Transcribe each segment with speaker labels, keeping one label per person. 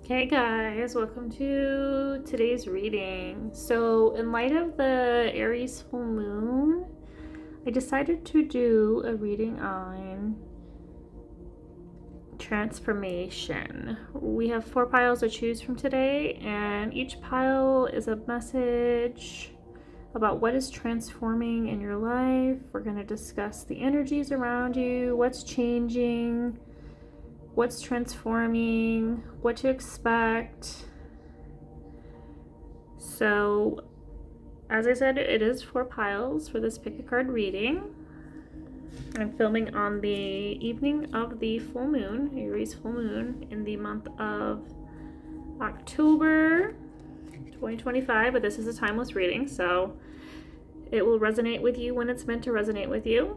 Speaker 1: Hey guys, welcome to today's reading. So, in light of the Aries full moon, I decided to do a reading on transformation. We have 4 piles to choose from today, and each pile is a message about what is transforming in your life. We're going to discuss the energies around you, what's changing, what's transforming, what to expect. So, as I said, it is 4 piles for this pick a card reading. I'm filming on the evening of the full moon, Aries full moon, in the month of October 2025, but this is a timeless reading, so it will resonate with you when it's meant to resonate with you.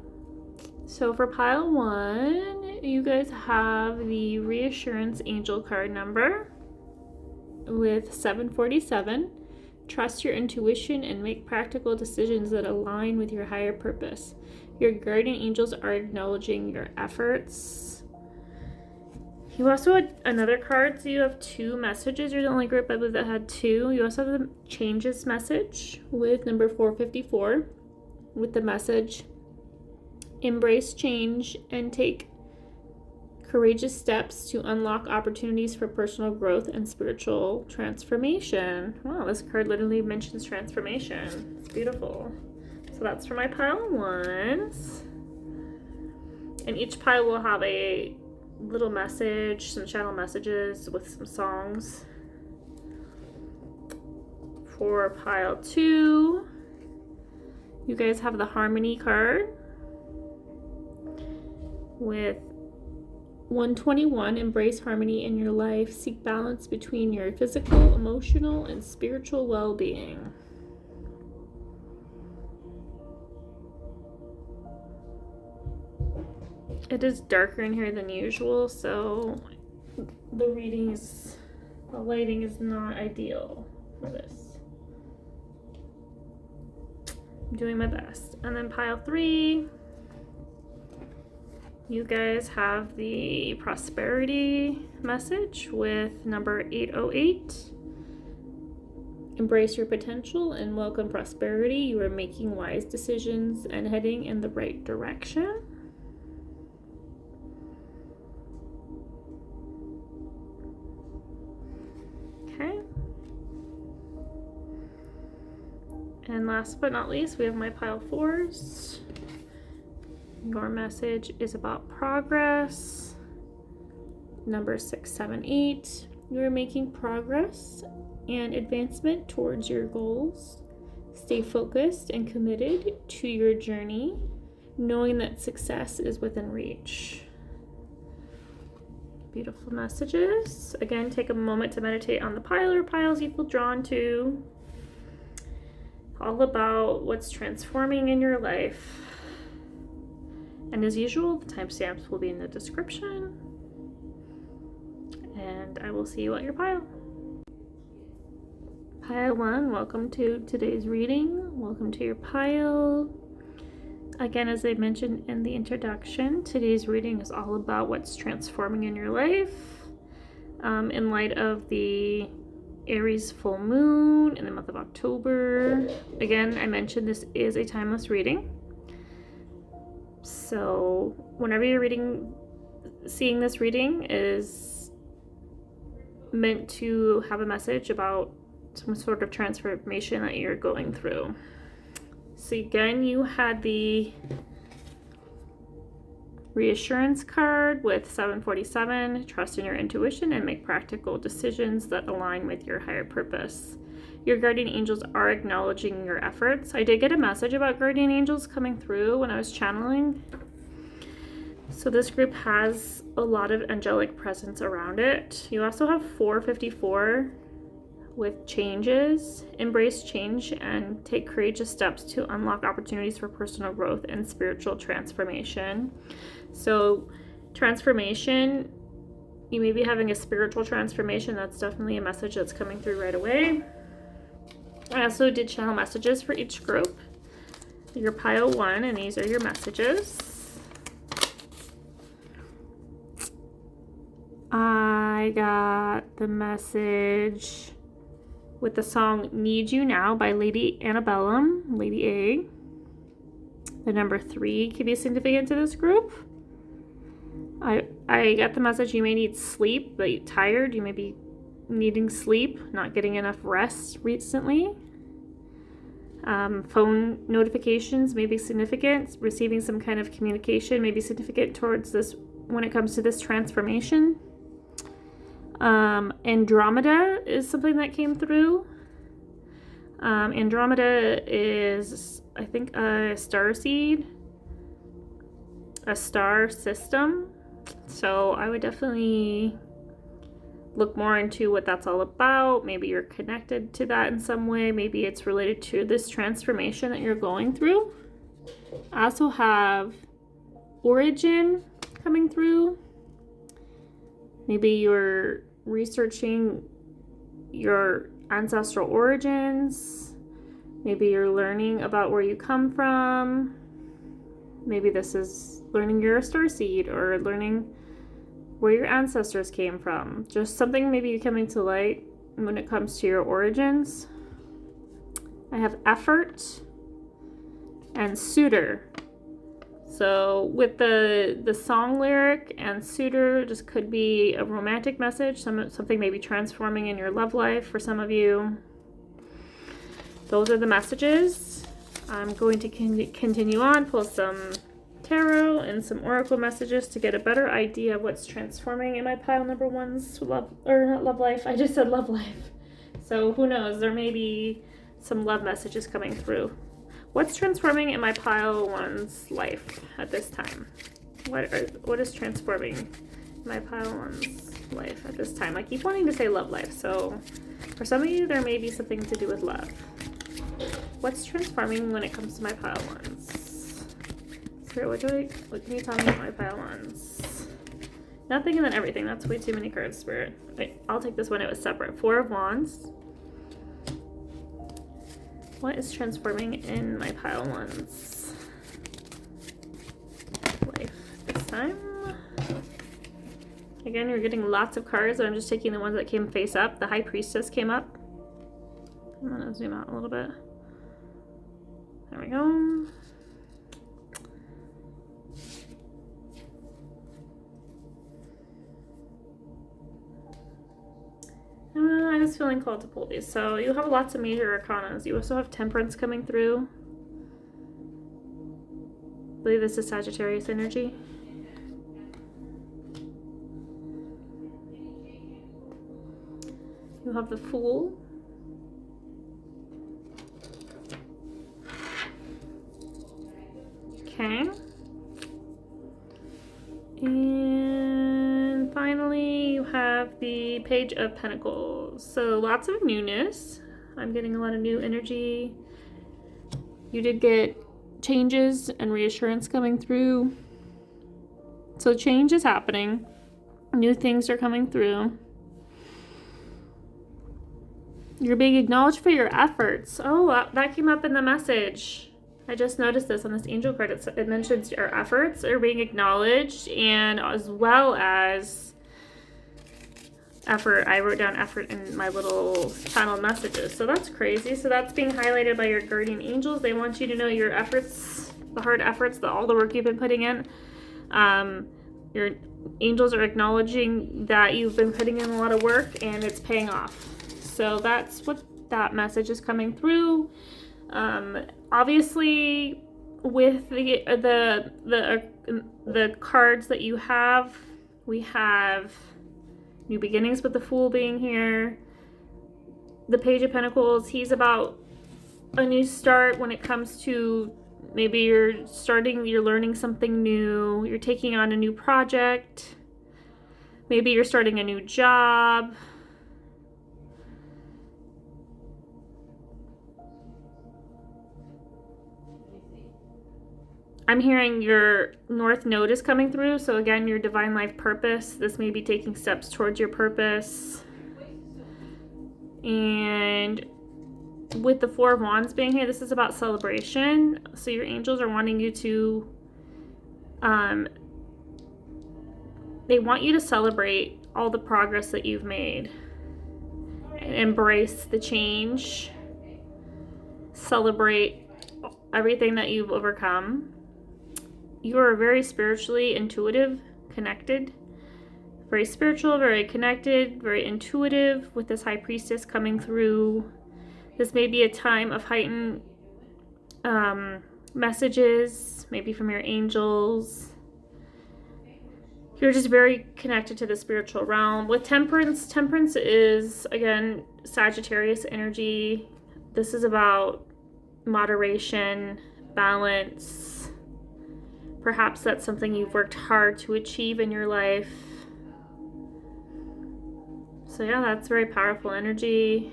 Speaker 1: So for pile 1, you guys have the reassurance angel card number with 747. Trust your intuition and make practical decisions that align with your higher purpose. Your guardian angels are acknowledging your efforts. You also had another card, so you have 2 messages. You're the only group I believe that had 2. You also have the changes message with number 454 with the message, embrace change and take courageous steps to unlock opportunities for personal growth and spiritual transformation. Wow, this card literally mentions transformation. It's beautiful. So that's for my pile 1s. And each pile will have a little message, some channel messages with some songs. For pile 2, you guys have the harmony card with 121, embrace harmony in your life. Seek balance between your physical, emotional, and spiritual well-being. It is darker in here than usual, so the lighting is not ideal for this. I'm doing my best. And then pile 3, you guys have the prosperity message with number 808. Embrace your potential and welcome prosperity. You are making wise decisions and heading in the right direction. Okay. And last but not least, we have my pile 4s. Your message is about progress. Number 678. You are making progress and advancement towards your goals. Stay focused and committed to your journey, knowing that success is within reach. Beautiful messages. Again, take a moment to meditate on the pile or piles you feel drawn to. All about what's transforming in your life. And as usual, the timestamps will be in the description. And I will see you at your pile. Pile 1, welcome to today's reading. Welcome to your pile. Again, as I mentioned in the introduction, today's reading is all about what's transforming in your life. In light of the Aries full moon in the month of October. Again, I mentioned this is a timeless reading. So whenever you're seeing this reading is meant to have a message about some sort of transformation that you're going through. So again, you had the reassurance card with 747, trust in your intuition and make practical decisions that align with your higher purpose. Your guardian angels are acknowledging your efforts. I did get a message about guardian angels coming through when I was channeling. So this group has a lot of angelic presence around it. You also have 454 with changes. Embrace change and take courageous steps to unlock opportunities for personal growth and spiritual transformation. So transformation, you may be having a spiritual transformation. That's definitely a message that's coming through right away. I also did channel messages for each group. Your pile 1, and these are your messages. I I got the message with the song Need You Now by Lady Antebellum, Lady A. The number 3 could be significant to this group. I got the message you may need sleep, but you're tired. You may be needing sleep, not getting enough rest recently. Phone notifications may be significant. Receiving some kind of communication may be significant towards this when it comes to this transformation. Andromeda is something that came through. Andromeda is, I think, a starseed, a star system. So I would definitely look more into what that's all about. Maybe you're connected to that in some way. Maybe it's related to this transformation that you're going through. I also have origin coming through. Maybe you're researching your ancestral origins. Maybe you're learning about where you come from. Maybe this is learning you're a starseed, or learning where your ancestors came from. Just something maybe coming to light when it comes to your origins. I have effort and suitor. So with the song lyric and suitor, just could be a romantic message, something maybe transforming in your love life for some of you. Those are the messages. I'm going to continue on, pull some tarot and some oracle messages to get a better idea of what's transforming in my pile number 1's love life. I just said love life. So who knows? There may be some love messages coming through. What's transforming in my pile 1's life at this time? What is transforming in my pile 1's life at this time? I keep wanting to say love life, so for some of you, there may be something to do with love. What's transforming when it comes to my pile 1's? Spirit, what can you tell me about my pile 1's? Nothing and then everything. That's way too many cards, Spirit. Wait, I'll take this one. It was separate. 4 of Wands. What is transforming in my pile 1's life this time? Again, you're getting lots of cards, but I'm just taking the ones that came face up. The High Priestess came up. I'm gonna zoom out a little bit. There we go. I was feeling called to pull these. So you have lots of major arcanas. You also have Temperance coming through. I believe this is Sagittarius energy. You have the Fool. Okay. And finally, you have the Page of Pentacles. So lots of newness. I'm getting a lot of new energy. You did get changes and reassurance coming through. So change is happening. New things are coming through. You're being acknowledged for your efforts. Oh, that came up in the message. I just noticed this on this angel card. It mentions your efforts are being acknowledged, and as well as effort. I wrote down effort in my little channel messages. So that's crazy. So that's being highlighted by your guardian angels. They want you to know your efforts, the hard efforts, all the work you've been putting in. Your angels are acknowledging that you've been putting in a lot of work and it's paying off. So that's what that message is coming through. Obviously, with the cards that you have, we have new beginnings with the Fool being here. The Page of Pentacles, he's about a new start when it comes to maybe you're learning something new, you're taking on a new project, maybe you're starting a new job. I'm hearing your North Node is coming through. So again, your divine life purpose. This may be taking steps towards your purpose. And with the Four of Wands being here, this is about celebration. So your angels are wanting you to, they want you to celebrate all the progress that you've made. Embrace the change. Celebrate everything that you've overcome. You are very spiritually intuitive, connected. Very spiritual, very connected, very intuitive with this High Priestess coming through. This may be a time of heightened messages, maybe from your angels. You're just very connected to the spiritual realm. With Temperance, Temperance is, again, Sagittarius energy. This is about moderation, balance. Perhaps that's something you've worked hard to achieve in your life. So yeah, that's very powerful energy.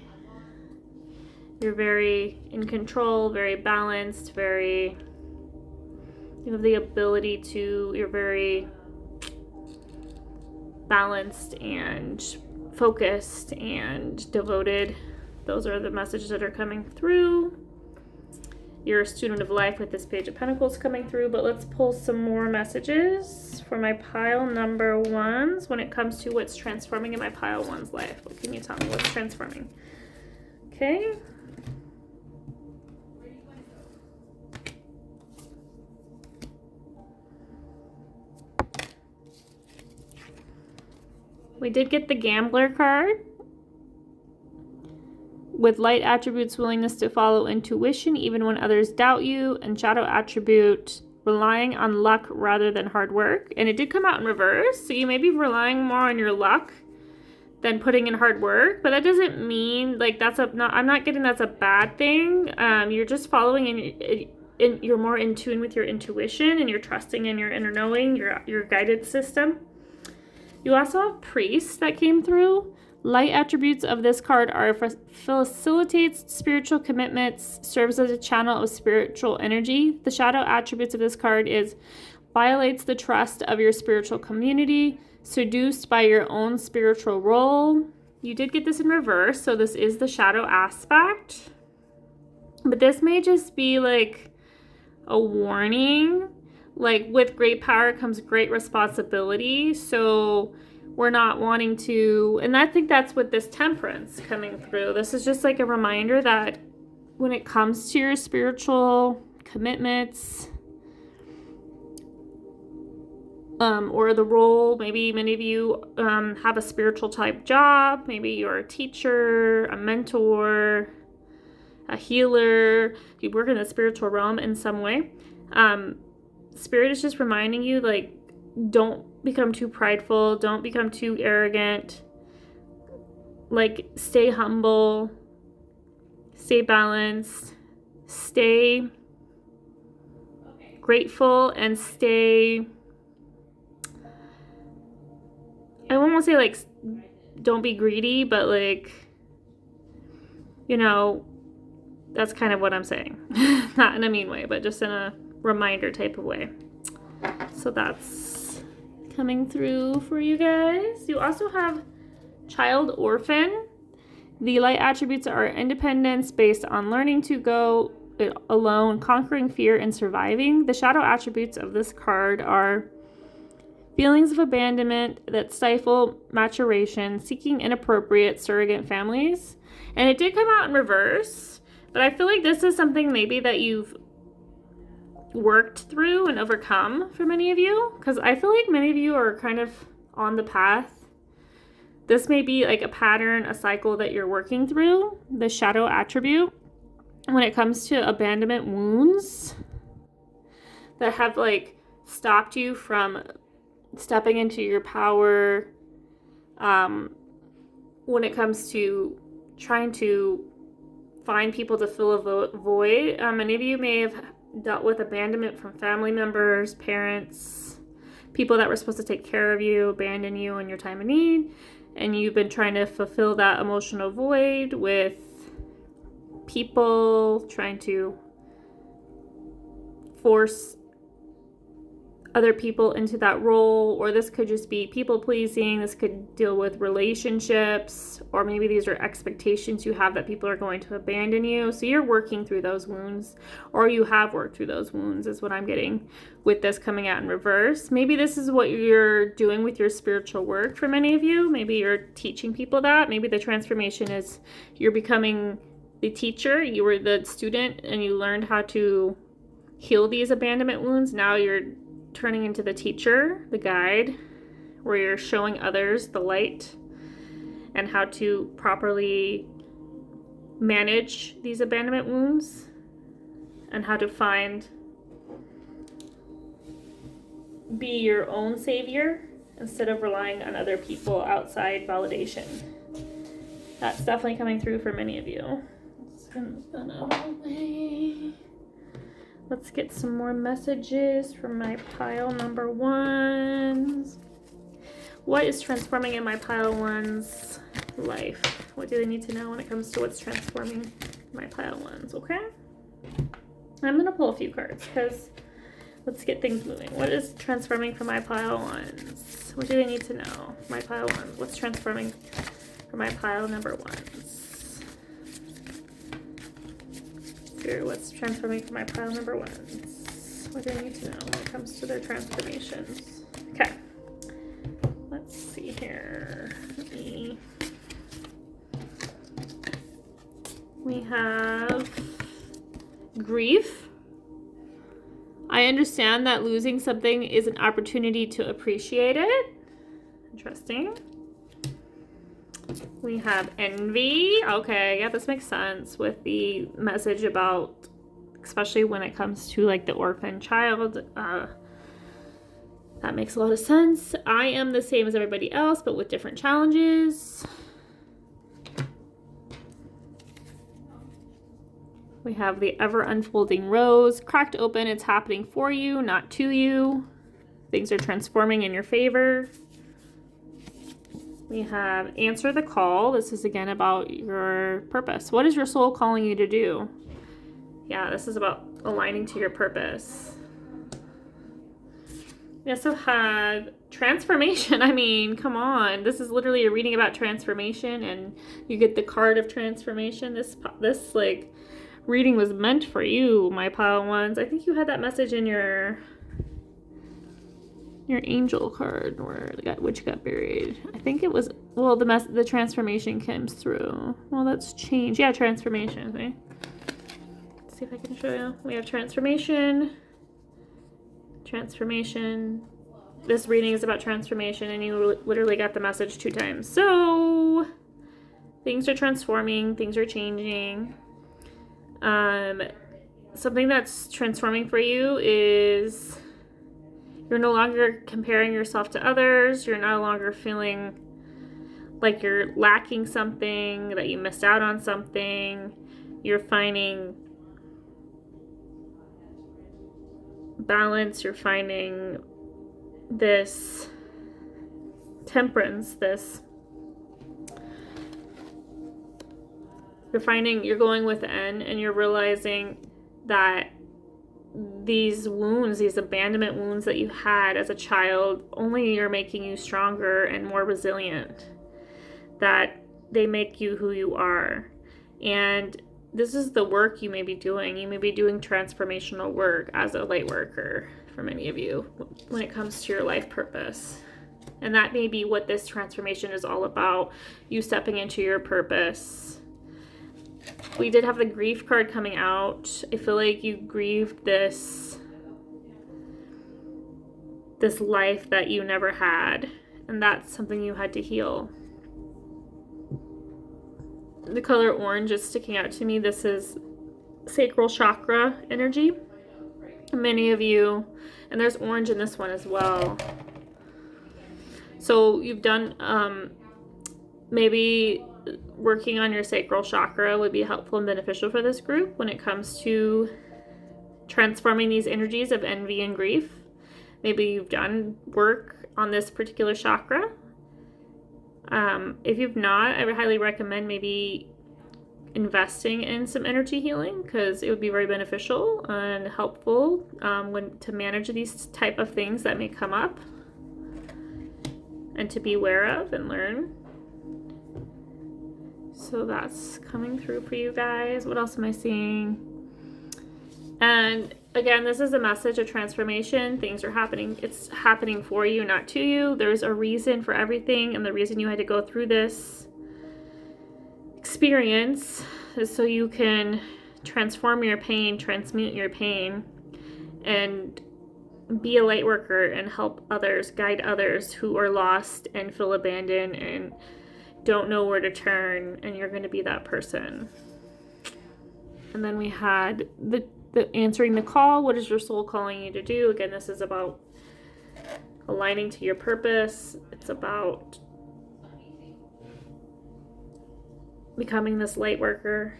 Speaker 1: You're very in control, very balanced, you have the ability to, you're very balanced and focused and devoted. Those are the messages that are coming through. You're a student of life with this Page of Pentacles coming through, but let's pull some more messages for my pile number ones when it comes to what's transforming in my pile one's life. What can you tell me? What's transforming? Okay. We did get the Gambler card. With light attributes, willingness to follow intuition even when others doubt you, and shadow attribute, relying on luck rather than hard work. And it did come out in reverse, so you may be relying more on your luck than putting in hard work, but that doesn't mean like I'm not getting that's a bad thing. You're just following and you're more in tune with your intuition, and you're trusting in your inner knowing, your guided system. You also have Priest that came through. Light attributes of this card are facilitates spiritual commitments, serves as a channel of spiritual energy. The shadow attributes of this card is violates the trust of your spiritual community, seduced by your own spiritual role. You did get this in reverse, so this is the shadow aspect. But this may just be like a warning. Like, with great power comes great responsibility. So we're not wanting to, and I think that's with this Temperance coming through. This is just like a reminder that when it comes to your spiritual commitments, or the role, maybe many of you have a spiritual type job. Maybe you're a teacher, a mentor, a healer. You work in the spiritual realm in some way. Spirit is just reminding you, like, don't become too prideful. Don't become too arrogant. Like, stay humble. Stay balanced. Stay grateful and stay... I won't say, like, don't be greedy, but, like, you know, that's kind of what I'm saying. Not in a mean way, but just in a reminder type of way. So that's coming through for you guys. You also have Child Orphan. The light attributes are independence based on learning to go it alone, conquering fear, and surviving. The shadow attributes of this card are feelings of abandonment that stifle maturation, seeking inappropriate surrogate families. And it did come out in reverse, but I feel like this is something maybe that you've worked through and overcome for many of you, because I feel like many of you are kind of on the path. This may be like a pattern, a cycle that you're working through, the shadow attribute, when it comes to abandonment wounds that have like stopped you from stepping into your power, when it comes to trying to find people to fill a void. Many of you may have dealt with abandonment from family members, parents, people that were supposed to take care of you, abandon you in your time of need, and you've been trying to fulfill that emotional void with people, trying to force other people into that role, or this could just be people pleasing. This could deal with relationships, or maybe these are expectations you have that people are going to abandon you. So you're working through those wounds, or you have worked through those wounds is what I'm getting with this coming out in reverse. Maybe this is what you're doing with your spiritual work for many of you. Maybe you're teaching people that. Maybe the transformation is you're becoming the teacher. You were the student and you learned how to heal these abandonment wounds. Now you're turning into the teacher, the guide, where you're showing others the light and how to properly manage these abandonment wounds and how to be your own savior instead of relying on other people outside validation. That's definitely coming through for many of you. Let's get some more messages from my pile number ones. What is transforming in my pile one's life? What do they need to know when it comes to what's transforming my pile ones? Okay. I'm going to pull a few cards because let's get things moving. What is transforming for my pile ones? What do they need to know? My pile ones. What's transforming for my pile number ones? What's transforming for my pile number ones? What do I need to know when it comes to their transformations? Okay. Let's see here. We have grief. I understand that losing something is an opportunity to appreciate it. Interesting. We have envy. Okay, yeah, this makes sense with the message about, especially when it comes to like the orphan child. That makes a lot of sense. I am the same as everybody else, but with different challenges. We have the ever unfolding rose. Cracked open, it's happening for you, not to you. Things are transforming in your favor. We have answer the call. This is again about your purpose. What is your soul calling you to do? Yeah, this is about aligning to your purpose. We also have transformation. I mean, come on. This is literally a reading about transformation and you get the card of transformation. This like reading was meant for you, my pile ones. I think you had that message in your angel card which got buried. I think it was, well, the transformation comes through. Well, that's change. Yeah, transformation. Okay. Let's see if I can show you. We have transformation. This reading is about transformation and you literally got the message 2 times. So things are transforming, things are changing. Something that's transforming for you is you're no longer comparing yourself to others. You're no longer feeling like you're lacking something, that you missed out on something. You're finding balance. You're finding this temperance, you're going within and you're realizing that these wounds, these abandonment wounds that you had as a child, only are making you stronger and more resilient, that they make you who you are. And this is the work you may be doing. You may be doing transformational work as a light worker for many of you when it comes to your life purpose. And that may be what this transformation is all about, you stepping into your purpose. We did have the grief card coming out. I feel like you grieved this life that you never had, and that's something you had to heal. The color orange is sticking out to me. This is sacral chakra energy. Many of you, and there's orange in this one as well. So you've done maybe working on your sacral chakra would be helpful and beneficial for this group when it comes to transforming these energies of envy and grief. Maybe you've done work on this particular chakra. If you've not, I would highly recommend maybe investing in some energy healing, because it would be very beneficial and helpful to manage these type of things that may come up, and to be aware of and learn. So that's coming through for you guys. What else am I seeing? And again, this is a message of transformation. Things are happening. It's happening for you, not to you. There's a reason for everything, and the reason you had to go through this experience is so you can transform your pain, transmute your pain, and be a light worker and help others, guide others who are lost and feel abandoned and don't know where to turn, and you're going to be that person. And then we had the answering the call. What is your soul calling you to do? Again, this is about aligning to your purpose. It's about becoming this light worker.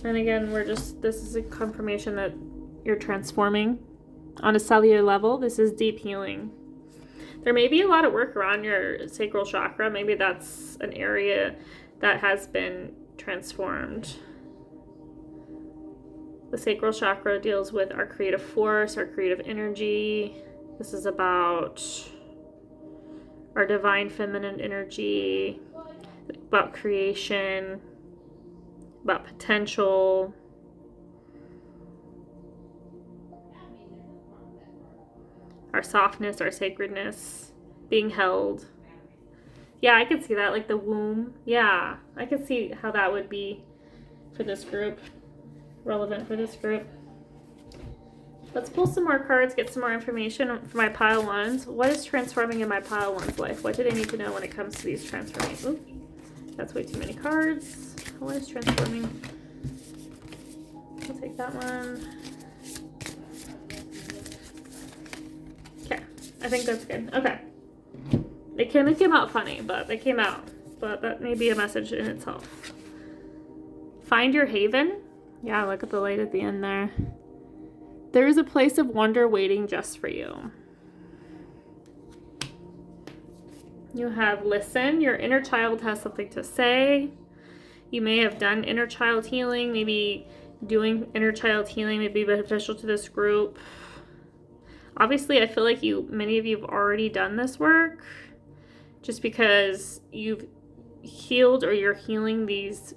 Speaker 1: And again, this is a confirmation that you're transforming on a cellular level. This is deep healing. There may be a lot of work around your sacral chakra. Maybe that's an area that has been transformed. The sacral chakra deals with our creative force, our creative energy. This is about our divine feminine energy, about creation, about potential. Our softness, our sacredness, being held. Yeah, I could see that, like the womb. Yeah, I could see how that would be for this group, relevant for this group. Let's pull some more cards, get some more information for my pile ones. What is transforming in my pile one's life? What do they need to know when it comes to these transformations? Oops, that's way too many cards. What is transforming? I'll take that one. I think that's good. Okay. They came out funny, but they came out. But that may be a message in itself. Find your haven. Yeah, look at the light at the end there. There is a place of wonder waiting just for you. You have listen. Your inner child has something to say. You may have done inner child healing. Maybe doing inner child healing may be beneficial to this group. Obviously, I feel like many of you have already done this work, just because you've healed or you're healing these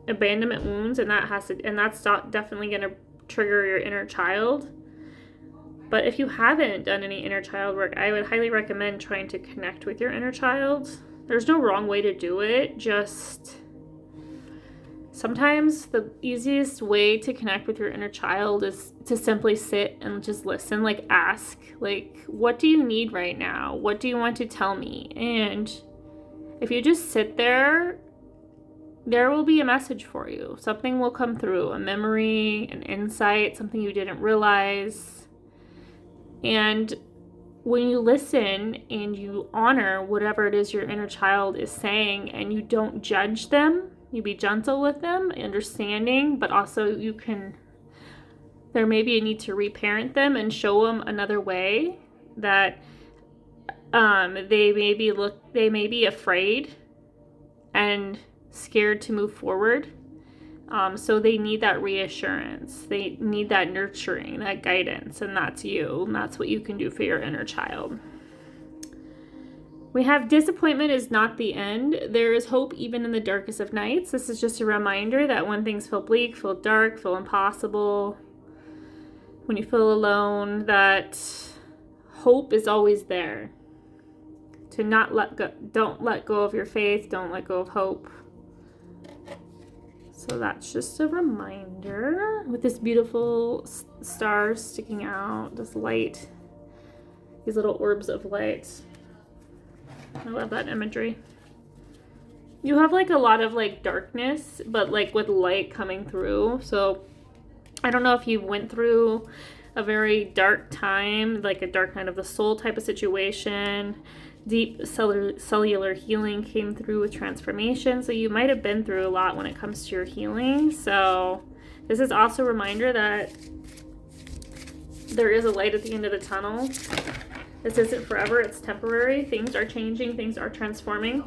Speaker 1: abandonment wounds, and that's definitely going to trigger your inner child. But if you haven't done any inner child work, I would highly recommend trying to connect with your inner child. There's no wrong way to do it. Just sometimes the easiest way to connect with your inner child is to simply sit and just listen, like ask, like, what do you need right now? What do you want to tell me? And if you just sit there, there will be a message for you. Something will come through, a memory, an insight, something you didn't realize. And when you listen and you honor whatever it is your inner child is saying, and you don't judge them, you be gentle with them, understanding, but also there may be a need to reparent them and show them another way that they may be afraid and scared to move forward. So they need that reassurance. They need that nurturing, that guidance, and that's you. And that's what you can do for your inner child. We have disappointment is not the end. There is hope even in the darkest of nights. This is just a reminder that when things feel bleak, feel dark, feel impossible, when you feel alone, that hope is always there. To not let go, don't let go of your faith, don't let go of hope. So that's just a reminder with this beautiful stars sticking out, this light, these little orbs of light. I love that imagery. You have like a lot of like darkness, but like with light coming through. So I don't know if you went through a very dark time, like a dark night of the soul type of situation. Deep cellular healing came through with transformation. So you might have been through a lot when it comes to your healing. So this is also a reminder that there is a light at the end of the tunnel. This isn't forever, it's temporary. Things are changing, things are transforming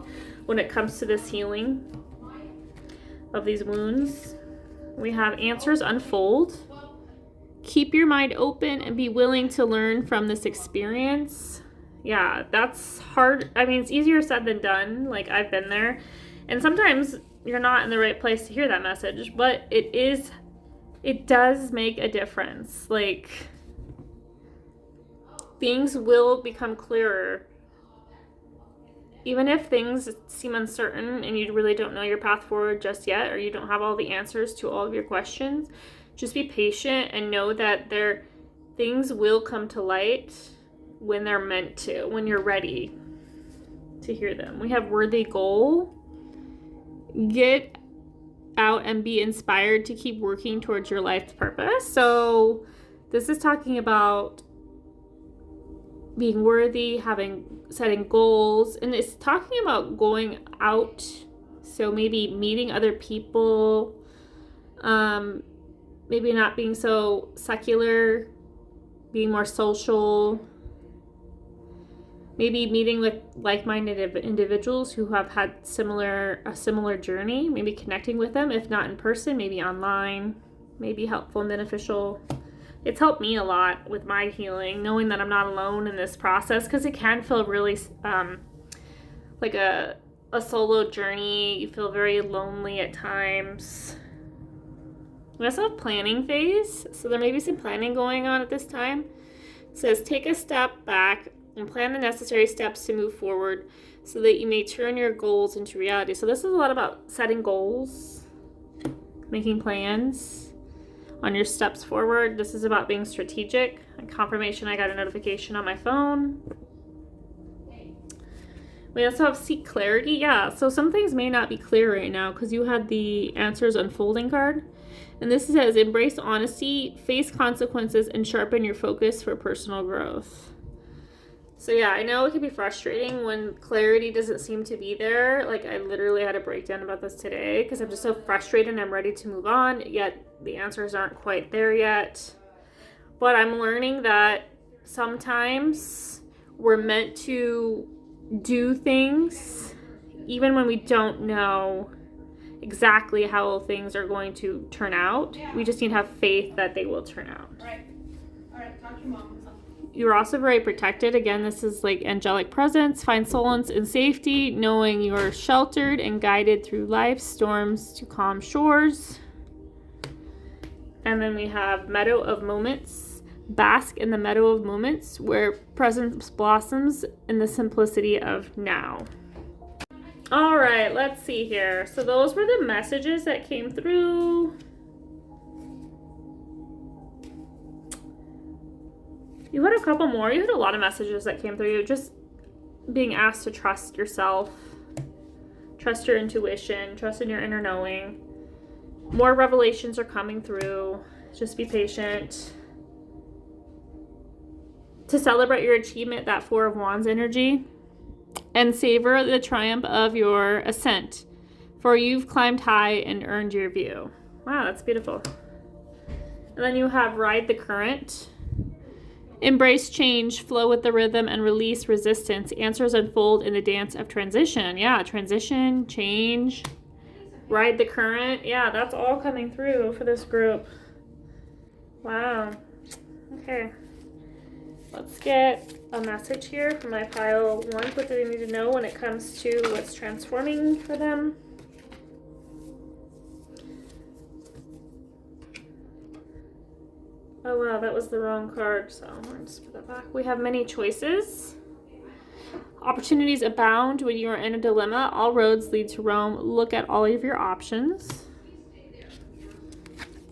Speaker 1: when it comes to this healing of these wounds. We have answers unfold. Keep your mind open and be willing to learn from this experience. Yeah, that's hard. I mean, it's easier said than done. Like, I've been there. And sometimes you're not in the right place to hear that message, but it does make a difference. Like, things will become clearer. Even if things seem uncertain and you really don't know your path forward just yet, or you don't have all the answers to all of your questions, just be patient and know that things will come to light when they're meant to, when you're ready to hear them. We have worthy goal. Get out and be inspired to keep working towards your life's purpose. So this is talking about being worthy, setting goals, and it's talking about going out. So maybe meeting other people, maybe not being so secular, being more social, maybe meeting with like-minded individuals who have had a similar journey, maybe connecting with them, if not in person, maybe online, maybe helpful and beneficial. It's helped me a lot with my healing, knowing that I'm not alone in this process, because it can feel really like a solo journey. You feel very lonely at times. We also have planning phase, so there may be some planning going on at this time. It says, take a step back and plan the necessary steps to move forward so that you may turn your goals into reality. So this is a lot about setting goals, making plans on your steps forward. This is about being strategic. And confirmation, I got a notification on my phone. We also have seek clarity. Yeah, so some things may not be clear right now because you had the answers unfolding card. And this says, embrace honesty, face consequences, and sharpen your focus for personal growth. So yeah, I know it can be frustrating when clarity doesn't seem to be there. Like, I literally had a breakdown about this today because I'm just so frustrated and I'm ready to move on, yet the answers aren't quite there yet. But I'm learning that sometimes we're meant to do things even when we don't know exactly how things are going to turn out. We just need to have faith that they will turn out.
Speaker 2: All right, talk to your mom.
Speaker 1: You're also very protected. Again, this is like angelic presence. Find solace in safety, knowing you're sheltered and guided through life's storms to calm shores. And then we have meadow of moments. Bask in the meadow of moments where presence blossoms in the simplicity of now. All right, let's see here. So those were the messages that came through. You had a couple more. You had a lot of messages that came through. Just being asked to trust yourself, trust your intuition, trust in your inner knowing. More revelations are coming through. Just be patient. To celebrate your achievement, that Four of Wands energy, and savor the triumph of your ascent, for you've climbed high and earned your view. Wow, that's beautiful. And then you have ride the current. Embrace change, flow with the rhythm, and release resistance. Answers unfold in the dance of transition. Yeah, transition, change, ride the current. Yeah, that's all coming through for this group. Wow. Okay. Let's get a message here from my pile 1. What do they need to know when it comes to what's transforming for them? Oh wow, that was the wrong card, so I'll just put that back. We have many choices. Opportunities abound when you are in a dilemma. All roads lead to Rome. Look at all of your options.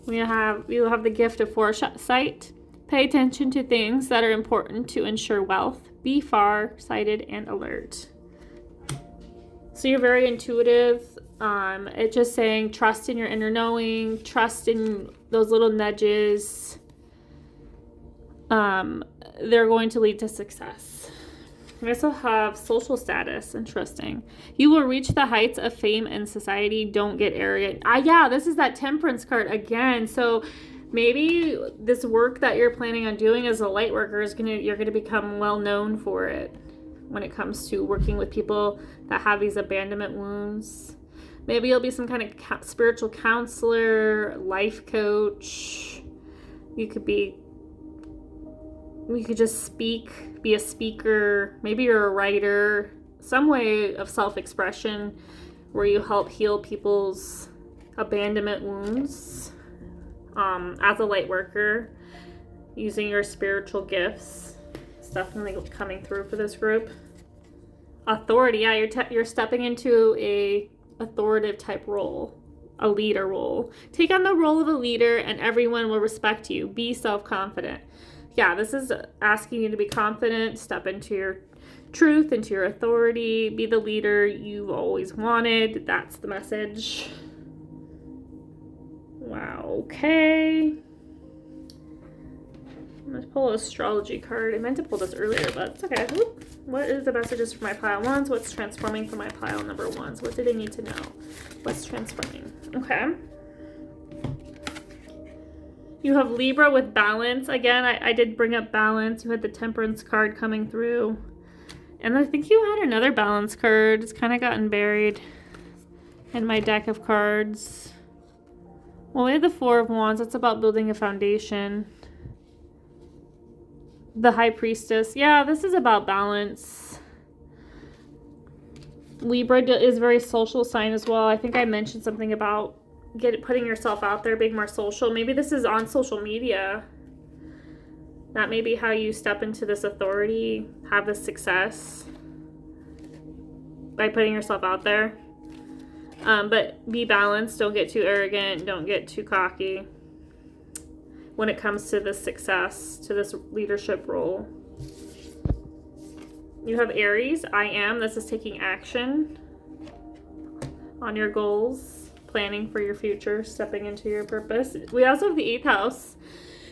Speaker 1: You have the gift of foresight. Pay attention to things that are important to ensure wealth. Be far-sighted and alert. So you're very intuitive. It's just saying trust in your inner knowing, trust in those little nudges. They're going to lead to success. We also have social status. Interesting. You will reach the heights of fame and society. Don't get arrogant. Yeah, this is that temperance card again. So Maybe this work that you're planning on doing as a light worker you're gonna become well known for it when it comes to working with people that have these abandonment wounds. Maybe you'll be some kind of spiritual counselor, life coach. You could just be a speaker. Maybe you're a writer. Some way of self-expression where you help heal people's abandonment wounds. As a light worker, using your spiritual gifts. It's definitely coming through for this group. Authority, yeah, you're stepping into a authoritative type role, a leader role. Take on the role of a leader and everyone will respect you. Be self-confident. Yeah, this is asking you to be confident, step into your truth, into your authority, be the leader you've always wanted. That's the message. Wow, okay. Let's pull an astrology card. I meant to pull this earlier, but it's okay. What is the messages for my pile ones? What's transforming for my pile number ones? What do they need to know? What's transforming? Okay. You have Libra with balance. Again, I did bring up balance. You had the Temperance card coming through. And I think you had another balance card. It's kind of gotten buried in my deck of cards. Well, we had the Four of Wands. That's about building a foundation. The High Priestess. Yeah, this is about balance. Libra is a very social sign as well. I think I mentioned something about putting yourself out there, being more social. Maybe this is on social media. That may be how you step into this authority, have this success, by putting yourself out there. But be balanced. Don't get too arrogant. Don't get too cocky when it comes to this success, to this leadership role. You have Aries. I am. This is taking action on your goals, planning for your future, stepping into your purpose. We also have the 8th house.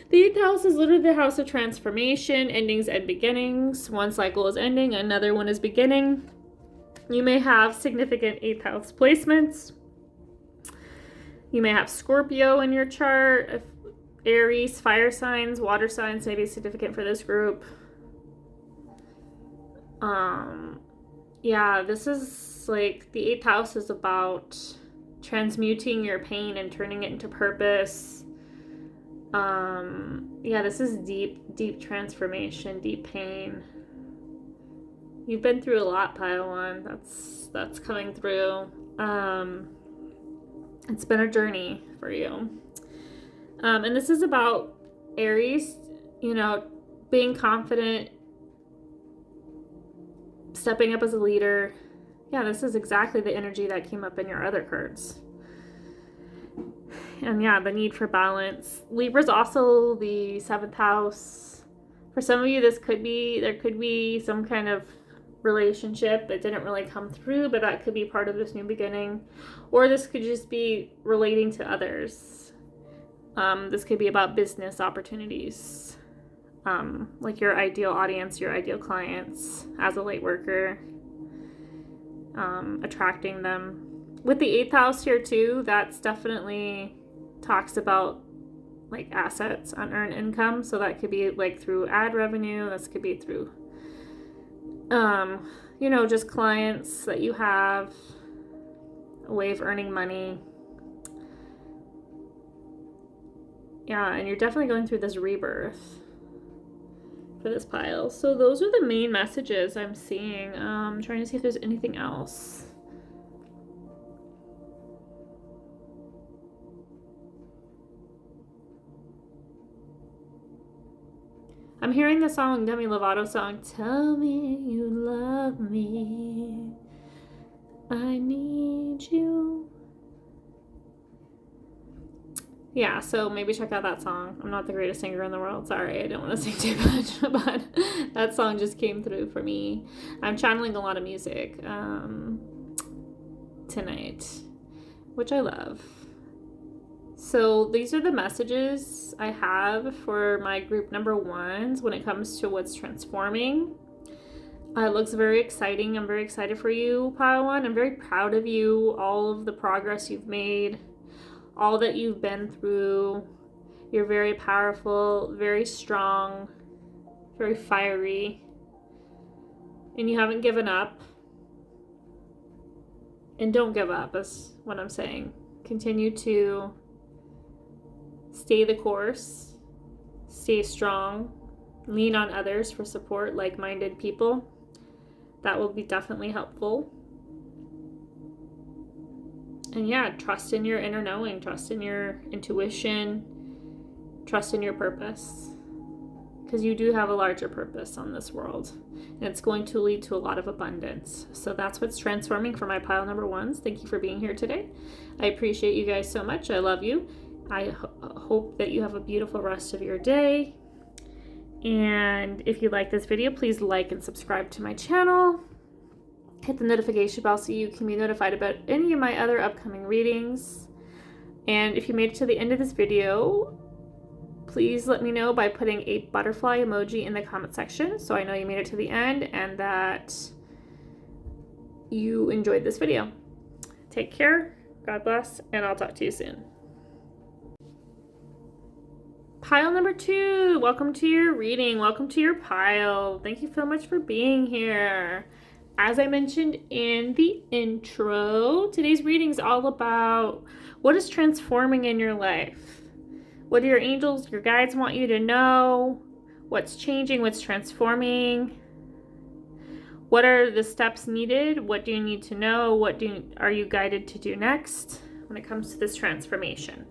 Speaker 1: The 8th house is literally the house of transformation, endings and beginnings. One cycle is ending, another one is beginning. You may have significant 8th house placements. You may have Scorpio in your chart. Aries, fire signs, water signs may be significant for this group. Yeah, this is like the 8th house is about transmuting your pain and turning it into purpose. Yeah, this is deep transformation, deep pain. You've been through a lot, pile one. That's coming through. It's been a journey for you. And this is about Aries, being confident, stepping up as a leader. Yeah, this is exactly the energy that came up in your other cards. And yeah, the need for balance. Libra's also the 7th house. For some of you, there could be some kind of relationship that didn't really come through, but that could be part of this new beginning. Or this could just be relating to others. This could be about business opportunities. Like your ideal audience, your ideal clients as a light worker. Attracting them. With the 8th house here too, that's definitely talks about like assets, unearned income. So that could be like through ad revenue. This could be through, just clients that you have, a way of earning money. Yeah, and you're definitely going through this rebirth for this pile. So those are the main messages I'm seeing. I'm trying to see if there's anything else. I'm hearing the song, Demi Lovato song, Tell Me You Love Me, I Need You. Yeah, so maybe check out that song. I'm not the greatest singer in the world. Sorry, I don't want to sing too much, but that song just came through for me. I'm channeling a lot of music tonight, which I love. So these are the messages I have for my group number ones when it comes to what's transforming. It looks very exciting. I'm very excited for you, pile one. I'm very proud of you, all of the progress you've made, all that you've been through. You're very powerful, very strong, very fiery, and you haven't given up. And don't give up, is what I'm saying. Continue to stay the course, stay strong, lean on others for support, like-minded people. That will be definitely helpful. And yeah, trust in your inner knowing, trust in your intuition, trust in your purpose. Because you do have a larger purpose on this world. And it's going to lead to a lot of abundance. So that's what's transforming for my pile number ones. Thank you for being here today. I appreciate you guys so much. I love you. I hope that you have a beautiful rest of your day. And if you like this video, please like and subscribe to my channel. Hit the notification bell so you can be notified about any of my other upcoming readings. And if you made it to the end of this video, please let me know by putting a butterfly emoji in the comment section so I know you made it to the end and that you enjoyed this video. Take care, God bless, and I'll talk to you soon. Pile number 2, welcome to your reading. Welcome to your pile. Thank you so much for being here. As I mentioned in the intro, today's reading is all about what is transforming in your life. What do your angels, your guides want you to know? What's changing? What's transforming? What are the steps needed? What do you need to know? What are you guided to do next when it comes to this transformation?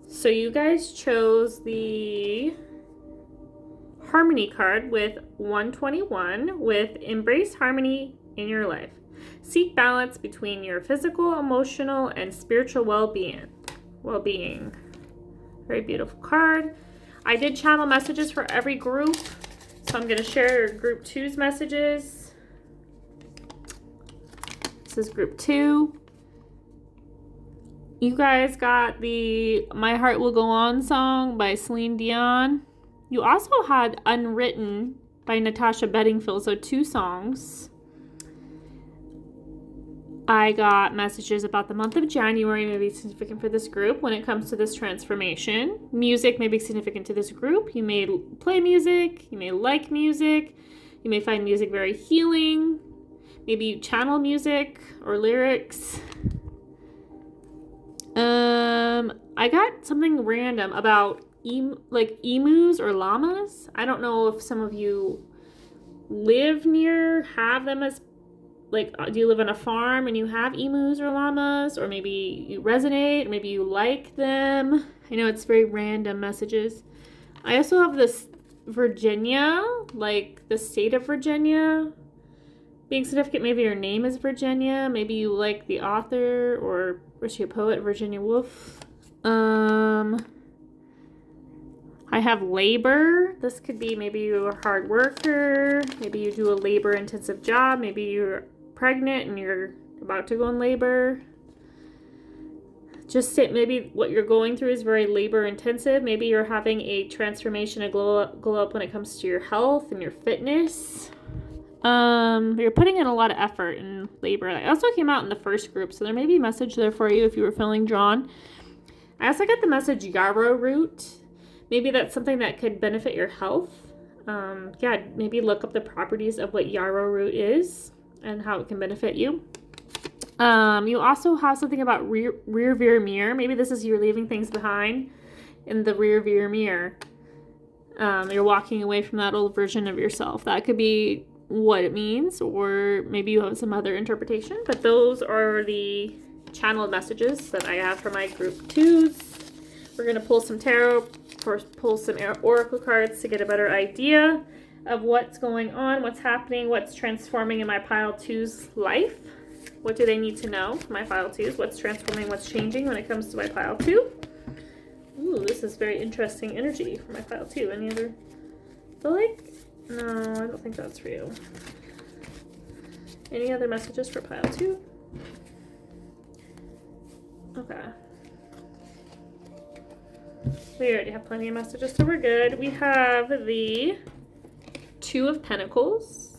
Speaker 1: So you guys chose the Harmony card with 121 with Embrace Harmony in your life. Seek balance between your physical, emotional, and spiritual well-being. Very beautiful card. I did channel messages for every group, so I'm going to share group 2's messages. This is group 2. You guys got the My Heart Will Go On song by Celine Dion. You also had Unwritten by Natasha Bedingfield, so 2 songs. I got messages about the month of January may be significant for this group when it comes to this transformation. Music may be significant to this group. You may play music. You may like music. You may find music very healing. Maybe you channel music or lyrics. I got something random about emus or llamas. I don't know if some of you live near, have them as, do you live on a farm and you have emus or llamas, or maybe you resonate, or maybe you like them. I know it's very random messages. I also have this Virginia, like the state of Virginia being significant. Maybe your name is Virginia. Maybe you like the author, or was she a poet, Virginia Woolf? I have labor. This could be maybe you're a hard worker. Maybe you do a labor-intensive job. Maybe you're pregnant and you're about to go in labor. Just maybe what you're going through is very labor-intensive. Maybe you're having a transformation, a glow up when it comes to your health and your fitness. You're putting in a lot of effort in labor. I also came out in the first group, so there may be a message there for you if you were feeling drawn. I also got the message yarrow root. Maybe that's something that could benefit your health. Maybe look up the properties of what yarrow root is and how it can benefit you. You also have something about rear view mirror. Maybe this is you're leaving things behind in the rear view mirror. You're walking away from that old version of yourself. That could be what it means, or maybe you have some other interpretation. But those are the channeled messages that I have for my group 2s. We're going to pull some tarot, pull some oracle cards to get a better idea of what's going on, what's happening, what's transforming in my pile 2's life. What do they need to know for my pile 2s? What's transforming, what's changing when it comes to my pile 2? Ooh, this is very interesting energy for my pile 2. Any other? No, I don't think that's for you. Any other messages for pile 2? Okay. We already have plenty of messages, so we're good. We have the 2 of Pentacles.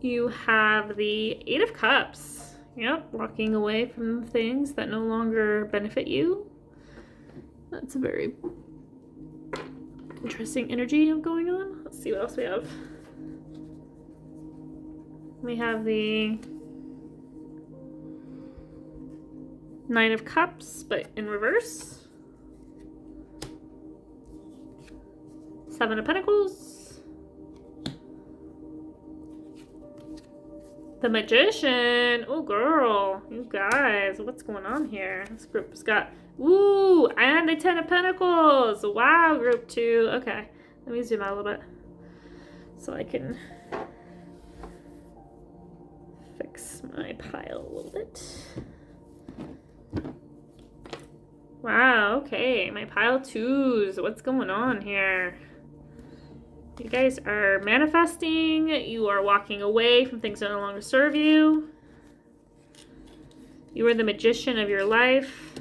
Speaker 1: You have the 8 of Cups. Yep, walking away from things that no longer benefit you. That's a very interesting energy going on. Let's see what else we have. We have the Nine of Cups, but in reverse. Seven of Pentacles. The Magician. Oh, girl. You guys, what's going on here? This group's got... Ooh, and the Ten of Pentacles. Wow, group 2. Okay, let me zoom out a little bit so I can fix my pile a little bit. Wow, okay, my pile 2s. What's going on here? You guys are manifesting. You are walking away from things that no longer serve you. You are the magician of your life.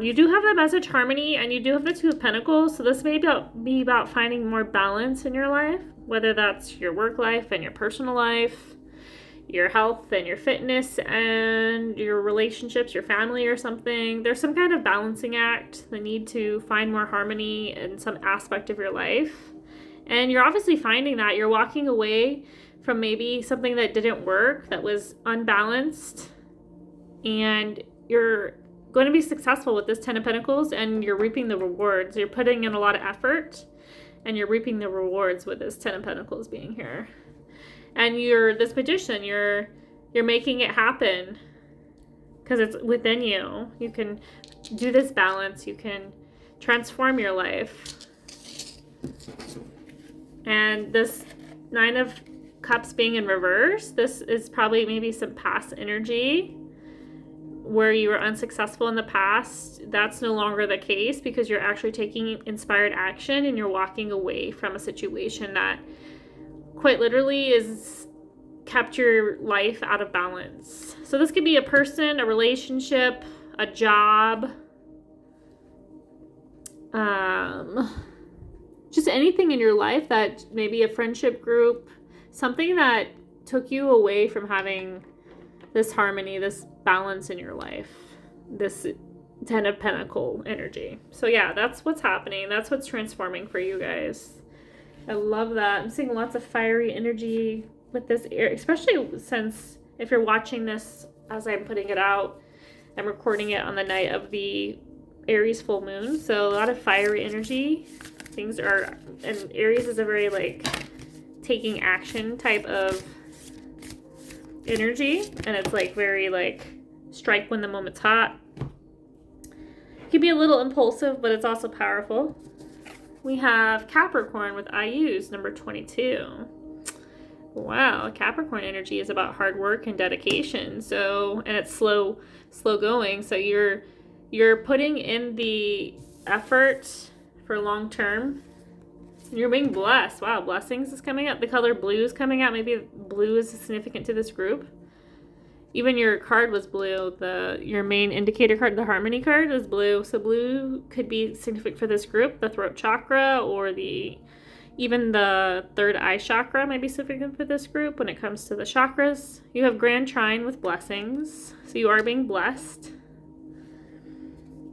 Speaker 1: You do have the message harmony, and you do have the Two of Pentacles. So this may be about finding more balance in your life, whether that's your work life and your personal life, your health and your fitness and your relationships, your family or something. There's some kind of balancing act, the need to find more harmony in some aspect of your life. And you're obviously finding that. You're walking away from maybe something that didn't work, that was unbalanced, and you're going to be successful with this Ten of Pentacles, and you're reaping the rewards. You're putting in a lot of effort, and you're reaping the rewards with this Ten of Pentacles being here. And you're this magician. You're making it happen because it's within you. You can do this balance. You can transform your life. And this Nine of Cups being in reverse, this is probably maybe some past energy where you were unsuccessful in the past. That's no longer the case because you're actually taking inspired action and you're walking away from a situation that quite literally is kept your life out of balance. So this could be a person, a relationship, a job, just anything in your life, that maybe a friendship group, something that took you away from having this harmony, this balance in your life, this Ten of Pentacle energy. So yeah, that's what's happening. That's what's transforming for you guys. I love that. I'm seeing lots of fiery energy with this air, especially since if you're watching this as I'm putting it out, I'm recording it on the night of the Aries full moon. So a lot of fiery energy. Things are, and Aries is a very like taking action type of energy, and it's like very like strike when the moment's hot. It can be a little impulsive, but it's also powerful. We have Capricorn with IUs, number 22. Wow, Capricorn energy is about hard work and dedication. So, and it's slow going. So you're putting in the effort for long term. You're being blessed. Wow, blessings is coming out. The color blue is coming out. Maybe blue is significant to this group. Even your card was blue. Your main indicator card, the harmony card, is blue. So blue could be significant for this group. The throat chakra or even the third eye chakra might be significant for this group when it comes to the chakras. You have Grand Trine with blessings. So you are being blessed.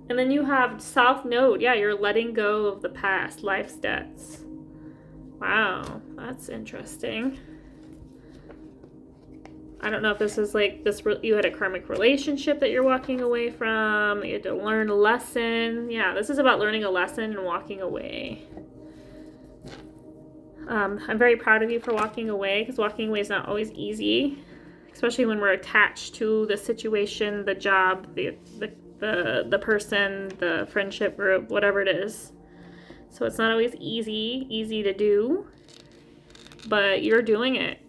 Speaker 1: And then you have South Node. Yeah, you're letting go of the past, life's debts. Wow, that's interesting. I don't know if this is like this. You had a karmic relationship that you're walking away from. You had to learn a lesson. Yeah, this is about learning a lesson and walking away. I'm very proud of you for walking away, because walking away is not always easy, especially when we're attached to the situation, the job, the person, the friendship group, whatever it is. So it's not always easy to do, but you're doing it.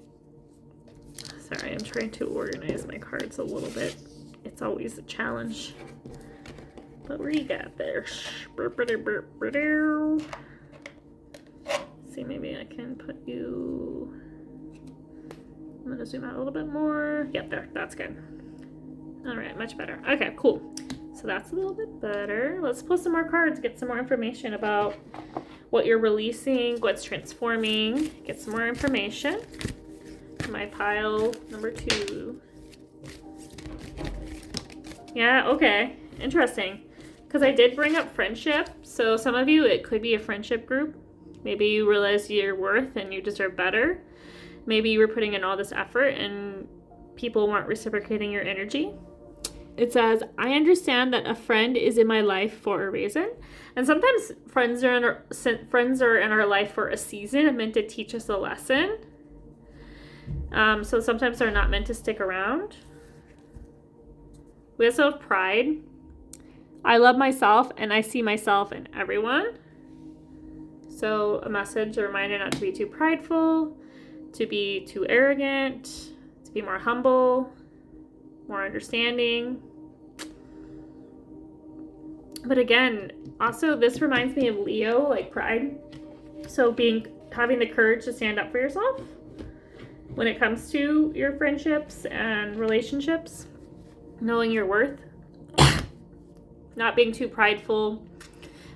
Speaker 1: Sorry, I'm trying to organize my cards a little bit. It's always a challenge. But what do you got there? See, maybe I can put you... I'm going to zoom out a little bit more. Yep, there. That's good. All right, much better. Okay, cool. So that's a little bit better. Let's pull some more cards, get some more information about what you're releasing, what's transforming. Get some more information. My pile number 2. Yeah, okay. interesting. Because I did bring up friendship. So some of you, it could be a friendship group. Maybe you realize your worth and you deserve better. Maybe you were putting in all this effort and people weren't reciprocating your energy. It says, I understand that a friend is in my life for a reason. And sometimes friends are in our life for a season and meant to teach us a lesson. So sometimes they're not meant to stick around. We also have pride. I love myself and I see myself in everyone. So a message, a reminder not to be too prideful, to be too arrogant, to be more humble, more understanding. But again, also this reminds me of Leo, like pride. So having the courage to stand up for yourself when it comes to your friendships and relationships, knowing your worth, not being too prideful.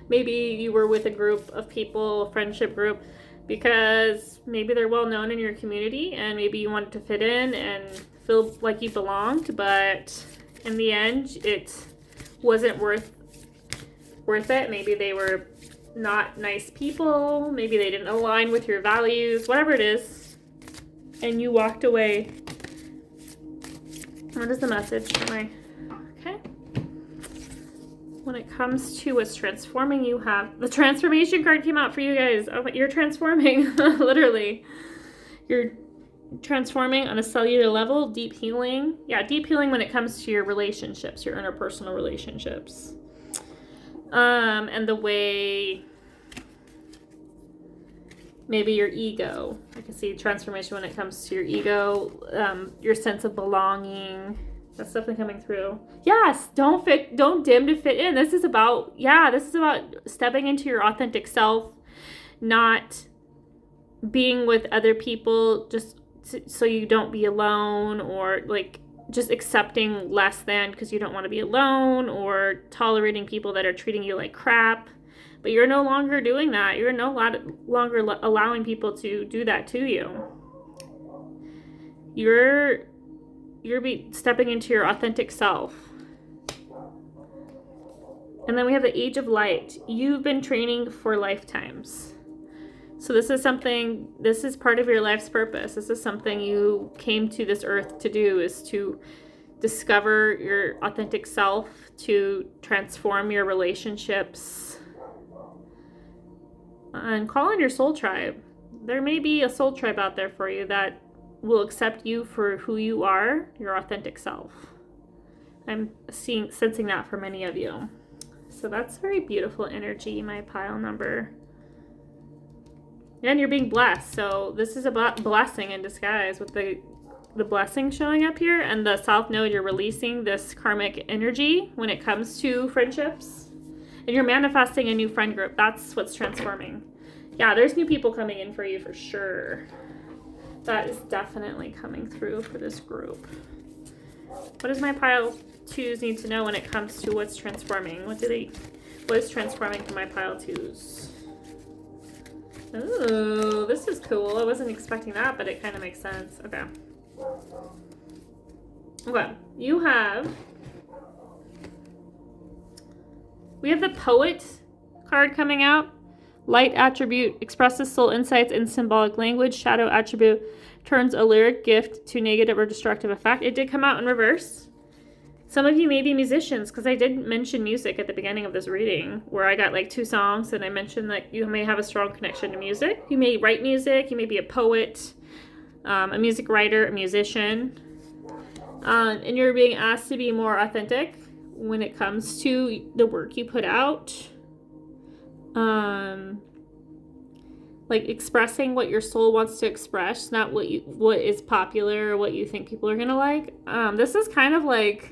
Speaker 1: Maybe you were with a group of people, a friendship group, because maybe they're well known in your community and maybe you wanted to fit in and feel like you belonged, but in the end it wasn't worth it. Maybe they were not nice people, maybe they didn't align with your values, whatever it is, and you walked away. What is the message for my okay? When it comes to what's transforming, you have the transformation card came out for you guys. Oh, you're transforming. Literally, you're transforming on a cellular level. Deep healing. Yeah, deep healing when it comes to your relationships, your interpersonal relationships, and the way maybe your ego. I can see transformation when it comes to your ego, your sense of belonging. That's definitely coming through. Yes, don't dim to fit in. This is about stepping into your authentic self, not being with other people just so you don't be alone, or like just accepting less than because you don't want to be alone, or tolerating people that are treating you like crap. But you're no longer doing that. You're no longer allowing people to do that to you. You're stepping into your authentic self. And then we have the Age of Light. You've been training for lifetimes. So this is part of your life's purpose. This is something you came to this earth to do, is to discover your authentic self, to transform your relationships, and call in your soul tribe. There may be a soul tribe out there for you that will accept you for who you are, your authentic self. I'm sensing that for many of you. So that's very beautiful energy, my pile number. And you're being blessed. So this is about blessing in disguise with the blessing showing up here, and the South Node, you're releasing this karmic energy when it comes to friendships. And you're manifesting a new friend group. That's what's transforming. Yeah, there's new people coming in for you for sure. That is definitely coming through for this group. What does my pile twos need to know when it comes to what's transforming? What is transforming for my pile twos? Oh, this is cool. I wasn't expecting that, but it kind of makes sense. Okay. Okay. We have the Poet card coming out. Light attribute expresses soul insights in symbolic language. Shadow attribute turns a lyric gift to negative or destructive effect. It did come out in reverse. Some of you may be musicians, because I did mention music at the beginning of this reading, where I got like 2 songs, and I mentioned that you may have a strong connection to music. You may write music. You may be a poet, a music writer, a musician. And you're being asked to be more authentic when it comes to the work you put out. Like expressing what your soul wants to express, not what is popular or what you think people are gonna like. This is kind of like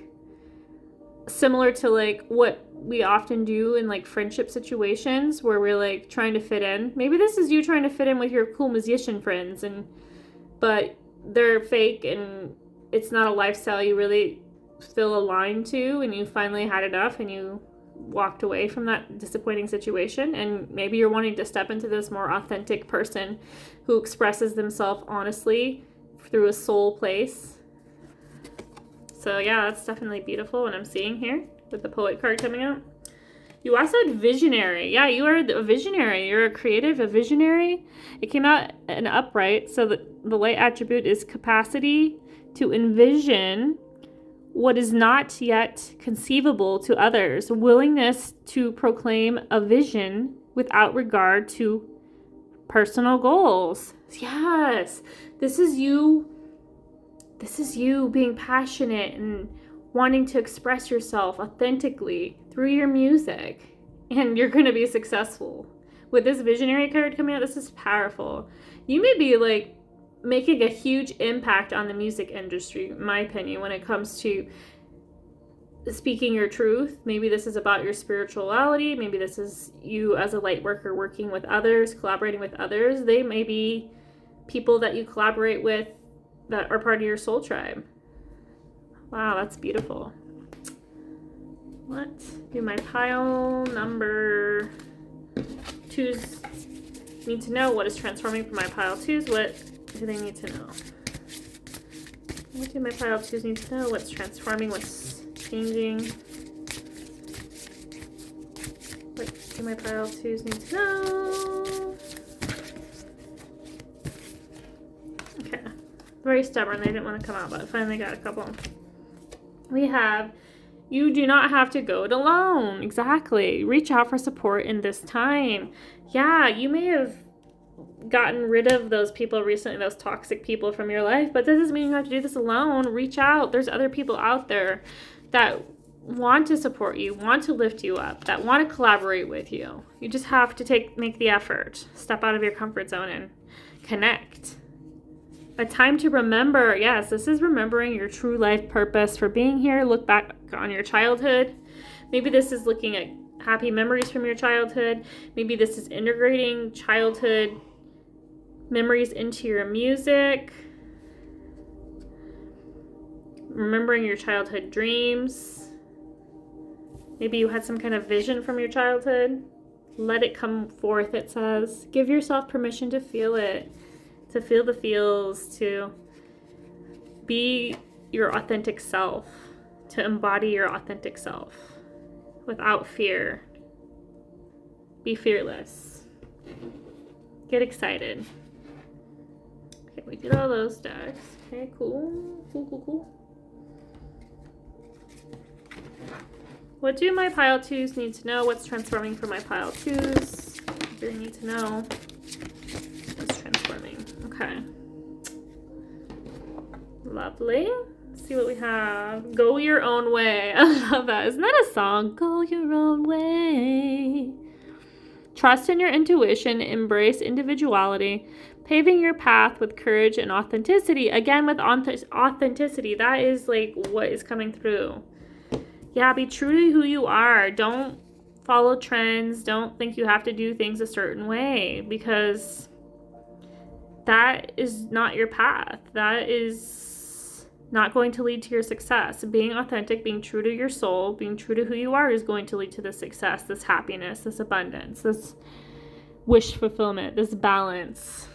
Speaker 1: similar to like what we often do in like friendship situations where we're like trying to fit in. Maybe this is you trying to fit in with your cool musician friends, but they're fake and it's not a lifestyle you really feel aligned to, and you finally had enough and you walked away from that disappointing situation, and maybe you're wanting to step into this more authentic person who expresses themselves honestly through a soul place. So yeah, that's definitely beautiful what I'm seeing here. with the poet card coming out. You also had visionary. Yeah, you are a visionary. You're a creative, a visionary. It came out an upright, so the light attribute is capacity to envision what is not yet conceivable to others, willingness to proclaim a vision without regard to personal goals. Yes, this is you being passionate and wanting to express yourself authentically through your music, and you're going to be successful. With this visionary card coming out, this is powerful. You may be like making a huge impact on the music industry, in my opinion, when it comes to speaking your truth. Maybe this is about your spirituality. Maybe this is you as a light worker working with others, collaborating with others. They may be people that you collaborate with that are part of your soul tribe. Wow, that's beautiful. Let's do my pile number twos. Need to know what is transforming for my pile twos. What do they need to know? What do my pile twos need to know? What's transforming? What's changing? What do my pile twos need to know? Okay. Very stubborn. They didn't want to come out, but I finally got a couple. We have, you do not have to go it alone. Exactly. Reach out for support in this time. Yeah, you may have gotten rid of those people recently, those toxic people from your life, but that doesn't mean you have to do this alone. Reach out. There's other people out there that want to support you, want to lift you up, that want to collaborate with you. You just have to make the effort. Step out of your comfort zone and connect. A time to remember. Yes, this is remembering your true life purpose for being here. Look back on your childhood. Maybe this is looking at happy memories from your childhood. Maybe this is integrating childhood memories into your music. Remembering your childhood dreams. Maybe you had some kind of vision from your childhood. Let it come forth, it says. Give yourself permission to feel it. To feel the feels, to be your authentic self, to embody your authentic self without fear. Be fearless. Get excited. Okay, we did all those decks. Okay, cool. What do my pile twos need to know? What's transforming for my pile twos? What do they need to know? What's transforming? Okay. Lovely. Let's see what we have. Go your own way. I love that. Isn't that a song? Go your own way. Trust in your intuition. Embrace individuality. Paving your path with courage and authenticity. Again, with authenticity, that is like what is coming through. Yeah, be true to who you are. Don't follow trends. Don't think you have to do things a certain way, because that is not your path. That is not going to lead to your success. Being authentic, being true to your soul, being true to who you are is going to lead to this success, this happiness, this abundance, this wish fulfillment, this balance.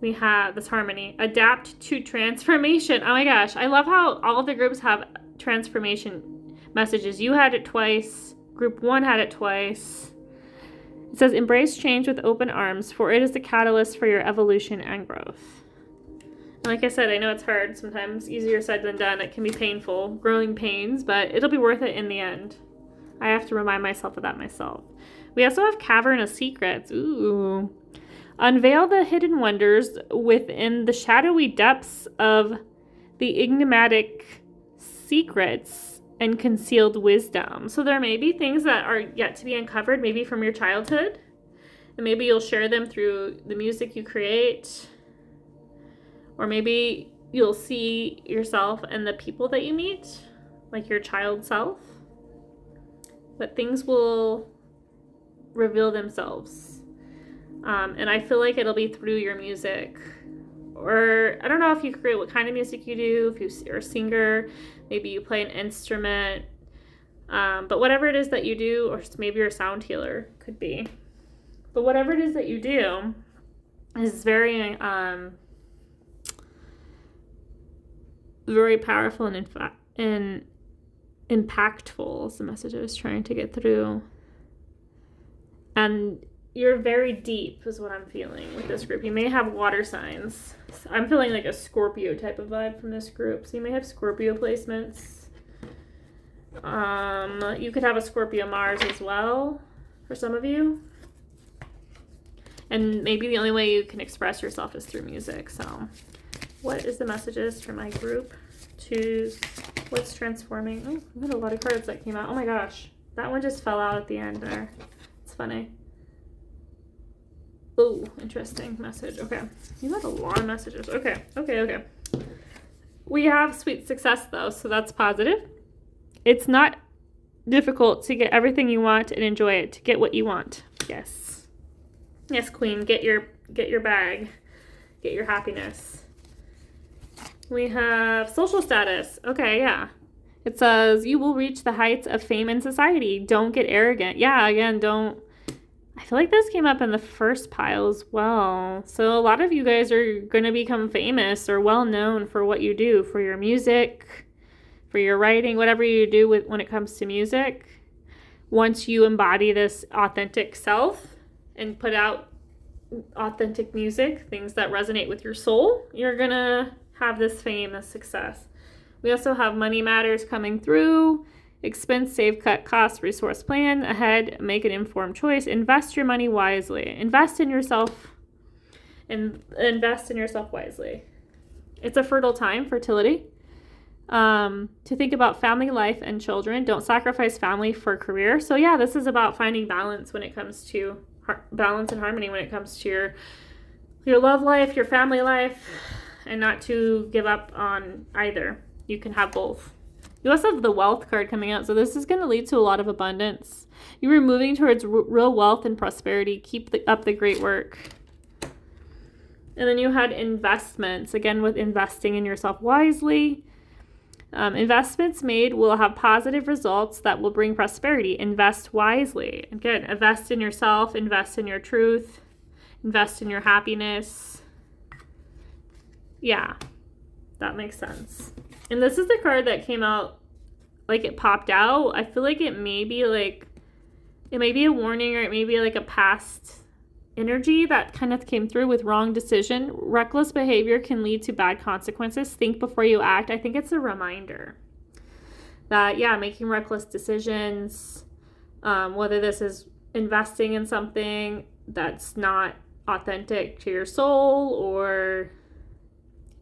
Speaker 1: We have this harmony. Adapt to transformation. Oh my gosh. I love how all of the groups have transformation messages. You had it twice. Group 1 had it twice. It says, embrace change with open arms, for it is the catalyst for your evolution and growth. And like I said, I know it's hard. Sometimes easier said than done. It can be painful, growing pains, but it'll be worth it in the end. I have to remind myself of that myself. We also have Cavern of Secrets. Ooh. Unveil the hidden wonders within the shadowy depths of the enigmatic secrets and concealed wisdom. So there may be things that are yet to be uncovered, maybe from your childhood, and maybe you'll share them through the music you create, or maybe you'll see yourself and the people that you meet, like your child self. But things will reveal themselves. And I feel like it'll be through your music. Or I don't know if you create what kind of music you do, if you're a singer, maybe you play an instrument. But whatever it is that you do, or maybe you're a sound healer, could be. But whatever it is that you do is very, very powerful and impactful is the message I was trying to get through. And you're very deep is what I'm feeling with this group. You may have water signs. I'm feeling like a Scorpio type of vibe from this group. So you may have Scorpio placements. You could have a Scorpio Mars as well for some of you. And maybe the only way you can express yourself is through music. So what is the messages for my group? Choose what's transforming. Oh, I had a lot of cards that came out. Oh my gosh. That one just fell out at the end there. It's funny. Oh, interesting message. Okay. You had a lot of messages. Okay. We have sweet success though, so that's positive. It's not difficult to get everything you want and enjoy it, to get what you want. Yes. Yes, Queen, get your bag. Get your happiness. We have social status. Okay, yeah. It says, you will reach the heights of fame in society. Don't get arrogant. Yeah, again, don't. I feel like this came up in the first pile as well. So a lot of you guys are going to become famous or well known for what you do, for your music, for your writing, whatever you do when it comes to music. Once you embody this authentic self and put out authentic music, things that resonate with your soul, you're going to have this fame, this success. We also have money matters coming through. Expense, save, cut, cost, resource plan ahead, make an informed choice, invest your money wisely, invest in yourself wisely. It's a fertile time, fertility. To think about family life and children. Don't sacrifice family for career. So yeah, this is about finding balance when it comes to balance and harmony when it comes to your love life, your family life, and not to give up on either. You can have both. You also have the wealth card coming out, so this is going to lead to a lot of abundance. You are moving towards real wealth and prosperity. Keep up the great work. And then you had investments, again with investing in yourself wisely. Investments made will have positive results that will bring prosperity. Invest wisely. Again, invest in yourself, invest in your truth, invest in your happiness. Yeah, that makes sense. And this is the card that came out, like it popped out. I feel like it may be a warning, or it may be like a past energy that kind of came through with wrong decision. Reckless behavior can lead to bad consequences. Think before you act. I think it's a reminder that, yeah, making reckless decisions, whether this is investing in something that's not authentic to your soul, or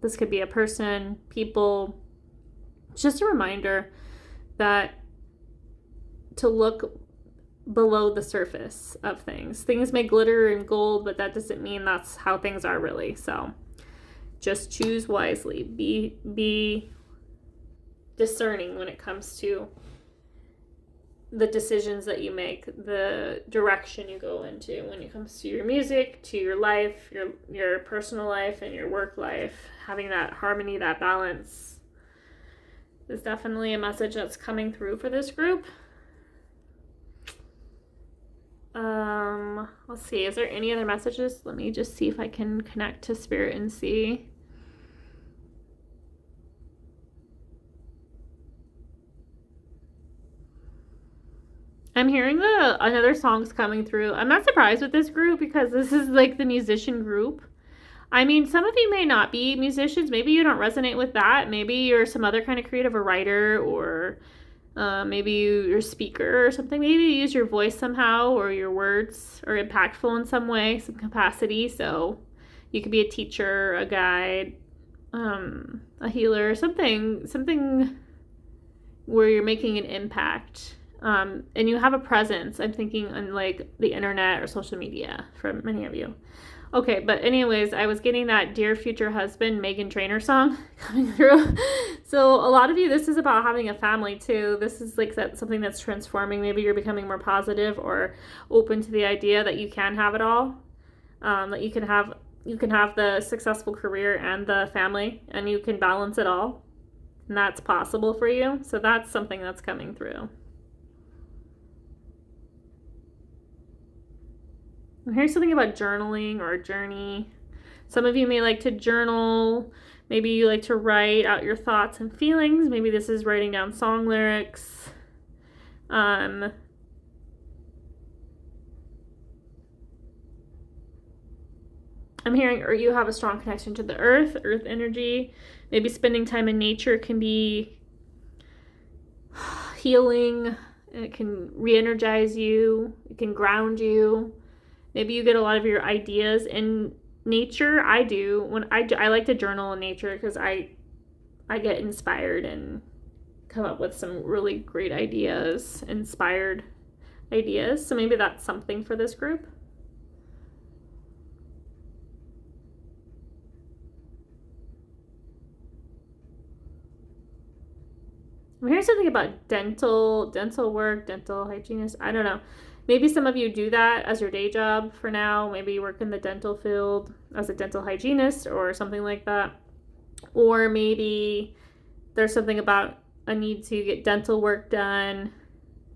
Speaker 1: this could be a person, people. It's just a reminder that to look below the surface of things. Things may glitter and gold, but that doesn't mean that's how things are really. So just choose wisely. Be discerning when it comes to the decisions that you make, the direction you go into when it comes to your music, to your life, your personal life, and your work life. Having that harmony, that balance is definitely a message that's coming through for this group. Let's see, is there any other messages? Let me just see if I can connect to Spirit and see. I'm hearing another song's coming through. I'm not surprised with this group because this is like the musician group. I mean, some of you may not be musicians. Maybe you don't resonate with that. Maybe you're some other kind of creative, a writer, or maybe you're a speaker or something. Maybe you use your voice somehow, or your words are impactful in some way, some capacity. So you could be a teacher, a guide, a healer, something where you're making an impact. And you have a presence. I'm thinking on like the internet or social media for many of you. Okay, but anyways, I was getting that Dear Future Husband Meghan Trainor song coming through. So a lot of you, this is about having a family too. This is like something that's transforming. Maybe you're becoming more positive or open to the idea that you can have it all. That you can have the successful career and the family, and you can balance it all. And that's possible for you. So that's something that's coming through. Here's something about journaling or a journey. Some of you may like to journal. Maybe you like to write out your thoughts and feelings. Maybe this is writing down song lyrics. I'm hearing, or you have a strong connection to the earth energy. Maybe spending time in nature can be healing. It can re-energize you. It can ground you. Maybe you get a lot of your ideas in nature. I do. When I like to journal in nature because I get inspired and come up with some really great ideas, inspired ideas. So maybe that's something for this group. I'm hearing something about dental work, dental hygienist. I don't know. Maybe some of you do that as your day job for now. Maybe you work in the dental field as a dental hygienist or something like that. Or maybe there's something about a need to get dental work done.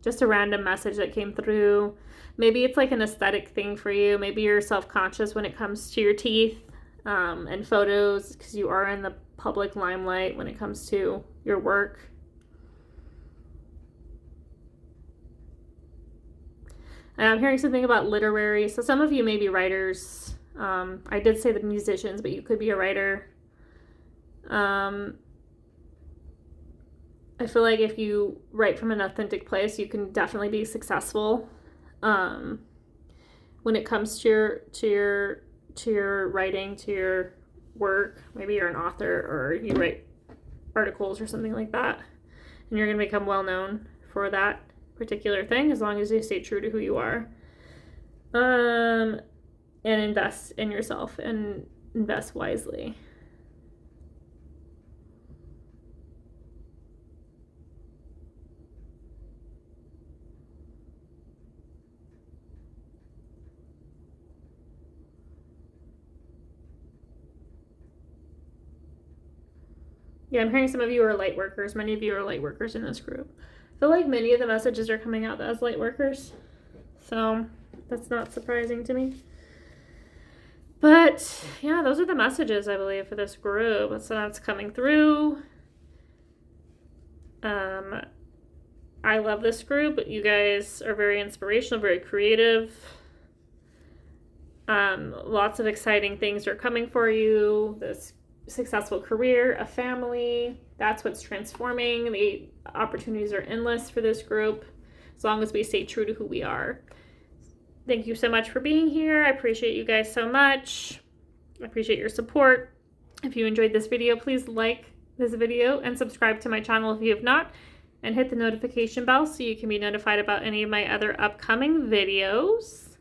Speaker 1: Just a random message that came through. Maybe it's like an aesthetic thing for you. Maybe you're self-conscious when it comes to your teeth and photos because you are in the public limelight when it comes to your work. And I'm hearing something about literary. So some of you may be writers. I did say the musicians, but you could be a writer. I feel like if you write from an authentic place, you can definitely be successful. When it comes to your writing, to your work, maybe you're an author or you write articles or something like that, and you're going to become well known for that particular thing as long as you stay true to who you are. And invest in yourself and invest wisely. Yeah, I'm hearing some of you are light workers. Many of you are light workers in this group. I feel like many of the messages are coming out as light workers. So that's not surprising to me. But yeah, those are the messages, I believe, for this group. So that's coming through. I love this group. You guys are very inspirational, very creative. Lots of exciting things are coming for you. This successful career, a family, that's what's transforming. The opportunities are endless for this group as long as we stay true to who we are. Thank you so much for being here. I appreciate you guys so much. I appreciate your support. If you enjoyed this video, please like this video and subscribe to my channel if you have not, and hit the notification bell so you can be notified about any of my other upcoming videos.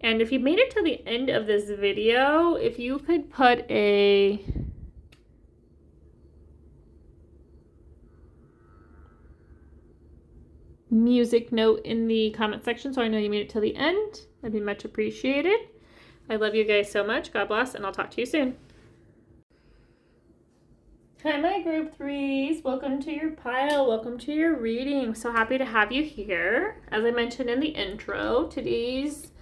Speaker 1: And if you made it to the end of this video, if you could put a music note in the comment section so I know you made it to the end, that'd be much appreciated. I love you guys so much. God bless, and I'll talk to you soon. Hi, my group threes. Welcome to your pile. Welcome to your reading. So happy to have you here. As I mentioned in the intro, today's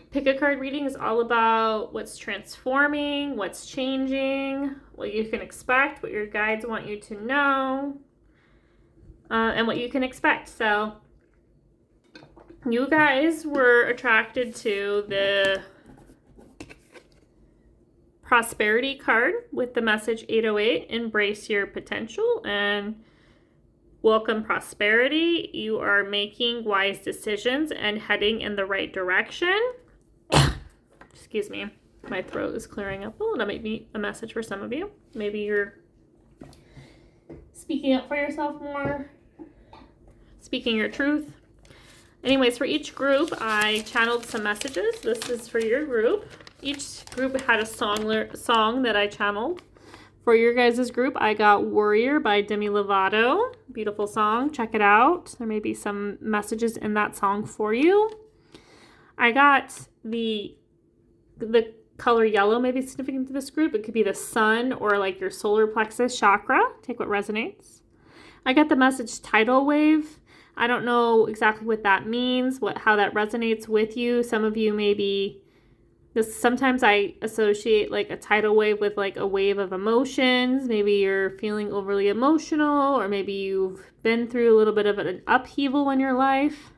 Speaker 1: pick a card reading is all about what's transforming, what's changing, what you can expect, what your guides want you to know, and what you can expect. So you guys were attracted to the prosperity card with the message 808, embrace your potential and welcome prosperity. You are making wise decisions and heading in the right direction. Excuse me, my throat is clearing up a little. That might be a message for some of you. Maybe you're speaking up for yourself more, speaking your truth. Anyways, for each group, I channeled some messages. This is for your group. Each group had a song that I channeled. For your guys' group, I got Warrior by Demi Lovato. Beautiful song. Check it out. There may be some messages in that song for you. I got the color yellow may be significant to this group. It could be the sun or like your solar plexus chakra. Take what resonates. I got the message tidal wave. I don't know exactly what that means, how that resonates with you. Some of you may be This sometimes I associate like a tidal wave with like a wave of emotions. Maybe you're feeling overly emotional, or maybe you've been through a little bit of an upheaval in your life.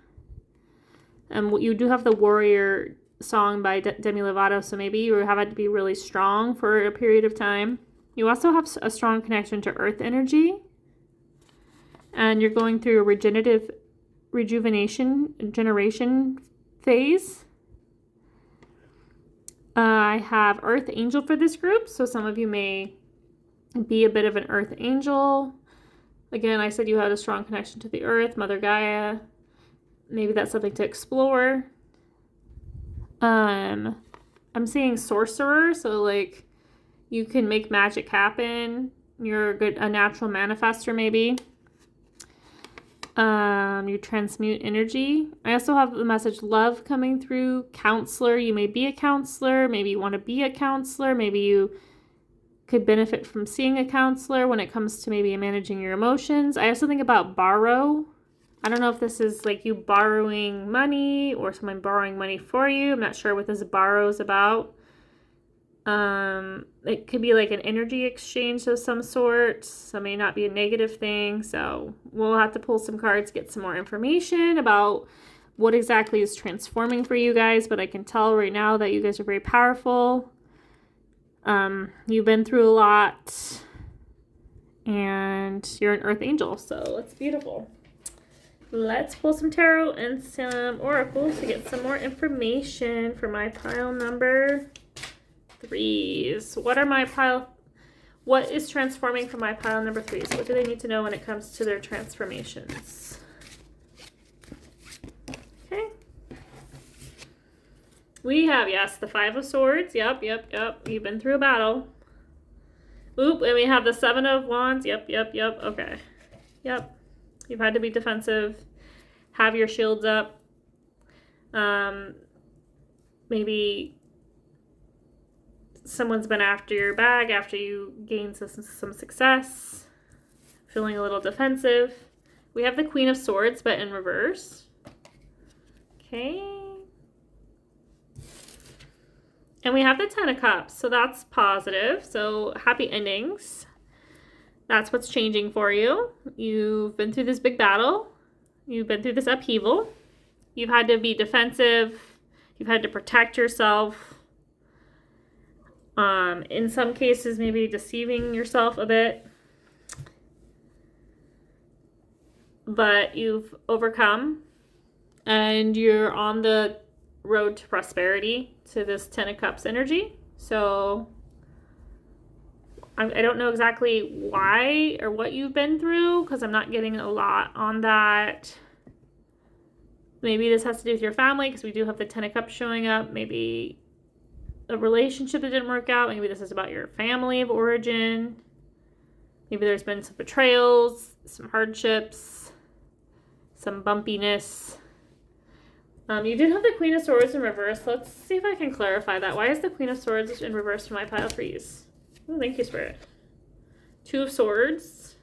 Speaker 1: You do have the Warrior song by Demi Lovato, so maybe you have had to be really strong for a period of time. You also have a strong connection to earth energy, and you're going through a rejuvenation phase. I have Earth Angel for this group, so some of you may be a bit of an Earth Angel. Again, I said you had a strong connection to the Earth, Mother Gaia. Maybe that's something to explore. I'm seeing Sorcerer, so like you can make magic happen. You're a natural manifester, maybe. You transmute energy. I also have the message love coming through. Counselor. You may be a counselor. Maybe you want to be a counselor. Maybe you could benefit from seeing a counselor when it comes to maybe managing your emotions. I also think about borrow. I don't know if this is like you borrowing money or someone borrowing money for you. I'm not sure what this borrow is about. It could be like an energy exchange of some sort, so it may not be a negative thing. So we'll have to pull some cards, get some more information about what exactly is transforming for you guys. But I can tell right now that you guys are very powerful. You've been through a lot, and you're an earth angel, so it's beautiful. Let's pull some tarot and some oracles to get some more information for my pile number 3s. What is transforming for my pile number 3s? What do they need to know when it comes to their transformations? Okay. We have, yes, the 5 of Swords. Yep. You've been through a battle. Oop, and we have the 7 of Wands. Yep. Okay. Yep. You've had to be defensive. Have your shields up. Maybe someone's been after your bag after you gain some success. Feeling a little defensive. We have the Queen of Swords, but in reverse. Okay. And we have the 10 of Cups, so that's positive. So happy endings. That's what's changing for you. You've been through this big battle. You've been through this upheaval. You've had to be defensive. You've had to protect yourself. In some cases, maybe deceiving yourself a bit. But you've overcome. And you're on the road to prosperity, to this 10 of Cups energy. So I don't know exactly why or what you've been through, because I'm not getting a lot on that. Maybe this has to do with your family, because we do have the 10 of Cups showing up. Maybe a relationship that didn't work out. Maybe this is about your family of origin. Maybe there's been some betrayals, some hardships, some bumpiness. You did have the Queen of Swords in reverse. Let's see if I can clarify that. Why is the Queen of Swords in reverse for my pile 3s? Oh, thank you, Spirit. 2 of Swords.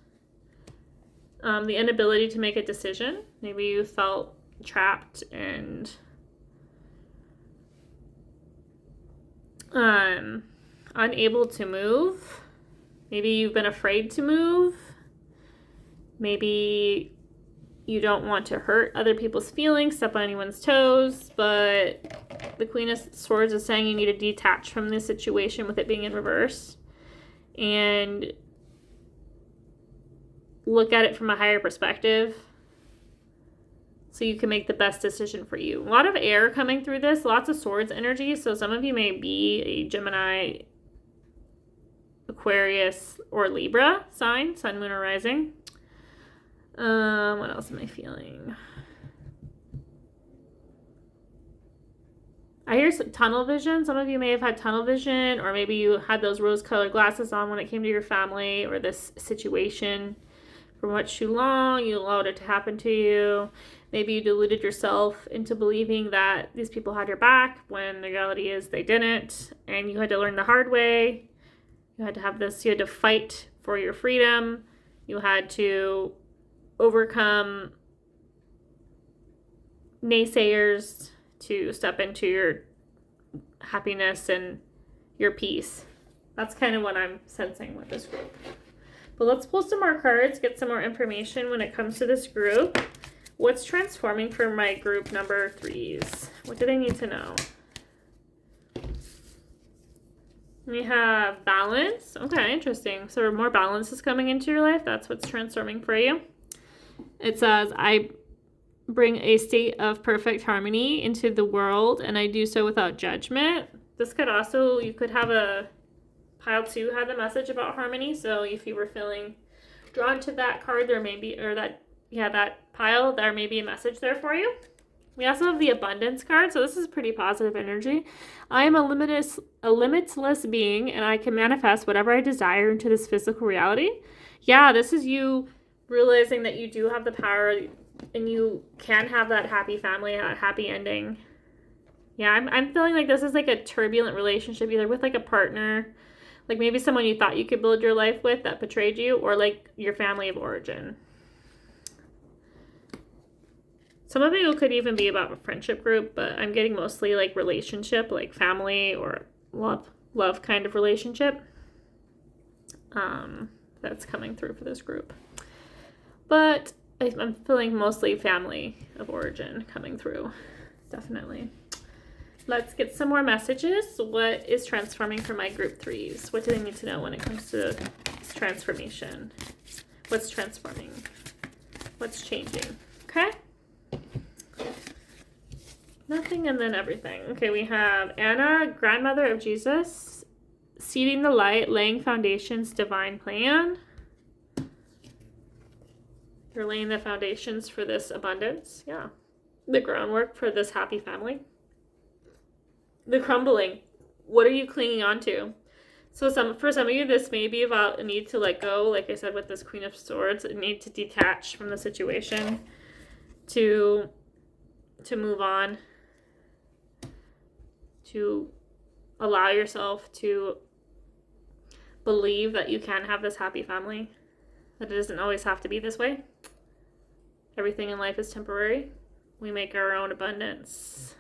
Speaker 1: The inability to make a decision. Maybe you felt trapped and unable to move. Maybe you've been afraid to move. Maybe you don't want to hurt other people's feelings, step on anyone's toes, but the Queen of Swords is saying you need to detach from this situation with it being in reverse and look at it from a higher perspective so you can make the best decision for you. A lot of air coming through this, lots of Swords energy, so some of you may be a Gemini, Aquarius, or Libra sign, Sun, Moon, or Rising. What else am I feeling? I hear some tunnel vision. Some of you may have had tunnel vision, or maybe you had those rose-colored glasses on when it came to your family or this situation for much too long. You allowed it to happen to you. Maybe you deluded yourself into believing that these people had your back when the reality is they didn't, and you had to learn the hard way. You had to have this, you had to fight for your freedom. You had to overcome naysayers to step into your happiness and your peace. That's kind of what I'm sensing with this group. But let's pull some more cards, get some more information when it comes to this group. What's transforming for my group number 3s? What do they need to know? We have balance. Okay, interesting. So more balance is coming into your life. That's what's transforming for you. It says, I bring a state of perfect harmony into the world, and I do so without judgment. This could also, you could have a pile 2 had the message about harmony. So if you were feeling drawn to that card, there may be, or that pile, there may be a message there for you. We also have the abundance card, so this is pretty positive energy. I am a limitless being, and I can manifest whatever I desire into this physical reality. Yeah, this is you realizing that you do have the power, and you can have that happy family, that happy ending. Yeah, I'm feeling like this is like a turbulent relationship, either with like a partner, like maybe someone you thought you could build your life with that betrayed you, or like your family of origin. Some of it could even be about a friendship group, but I'm getting mostly like relationship, like family or love kind of relationship. That's coming through for this group. But I'm feeling mostly family of origin coming through. Definitely. Let's get some more messages. What is transforming for my group 3s? What do they need to know when it comes to this transformation? What's transforming? What's changing? Okay? Nothing and then everything. Okay, we have Anna, grandmother of Jesus, seeding the light, laying foundations, divine plan. You're laying the foundations for this abundance. Yeah. The groundwork for this happy family. The crumbling. What are you clinging on to? So for some of you, this may be about a need to let go. Like I said, with this Queen of Swords, a need to detach from the situation, to move on, to allow yourself to believe that you can have this happy family, that it doesn't always have to be this way. Everything in life is temporary. We make our own abundance.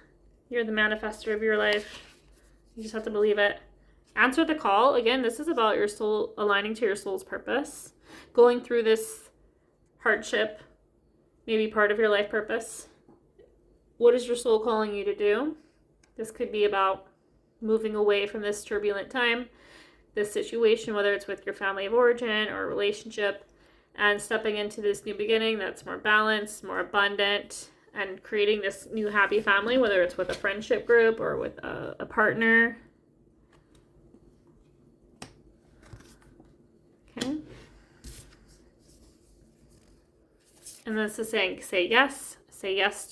Speaker 1: You're the manifester of your life. You just have to believe it. Answer the call. Again, this is about your soul aligning to your soul's purpose. Going through this hardship, maybe part of your life purpose. What is your soul calling you to do? This could be about moving away from this turbulent time, this situation, whether it's with your family of origin or relationship, and stepping into this new beginning that's more balanced, more abundant, and creating this new happy family, whether it's with a friendship group or with a partner. Okay. And this is saying, say yes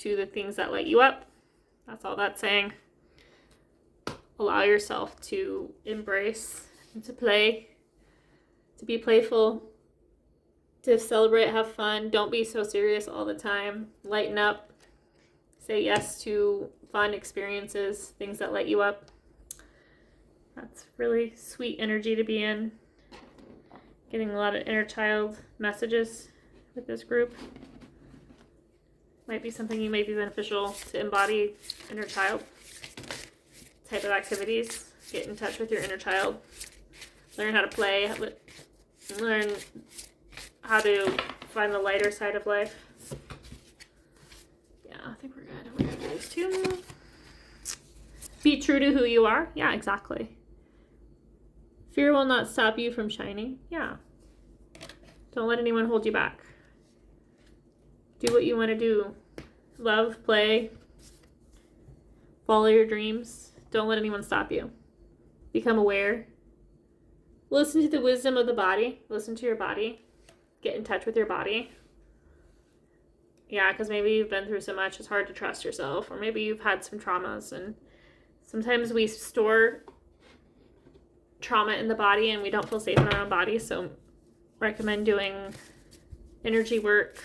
Speaker 1: to the things that light you up. That's all that's saying. Allow yourself to embrace and to play, to be playful, to celebrate, have fun. Don't be so serious all the time. Lighten up. Say yes to fun experiences, things that light you up. That's really sweet energy to be in. Getting a lot of inner child messages with this group. Might be something you may be beneficial to embody inner child type of activities. Get in touch with your inner child. Learn how to play. Learn how to find the lighter side of life. Yeah, I think we're good. We're gonna do these two. Be true to who you are. Yeah, exactly. Fear will not stop you from shining. Yeah. Don't let anyone hold you back. Do what you want to do. Love, play, follow your dreams. Don't let anyone stop you. Become aware. Listen to the wisdom of the body. Listen to your body. Get in touch with your body. Yeah, because maybe you've been through so much, it's hard to trust yourself. Or maybe you've had some traumas, and sometimes we store trauma in the body and we don't feel safe in our own body. So recommend doing energy work,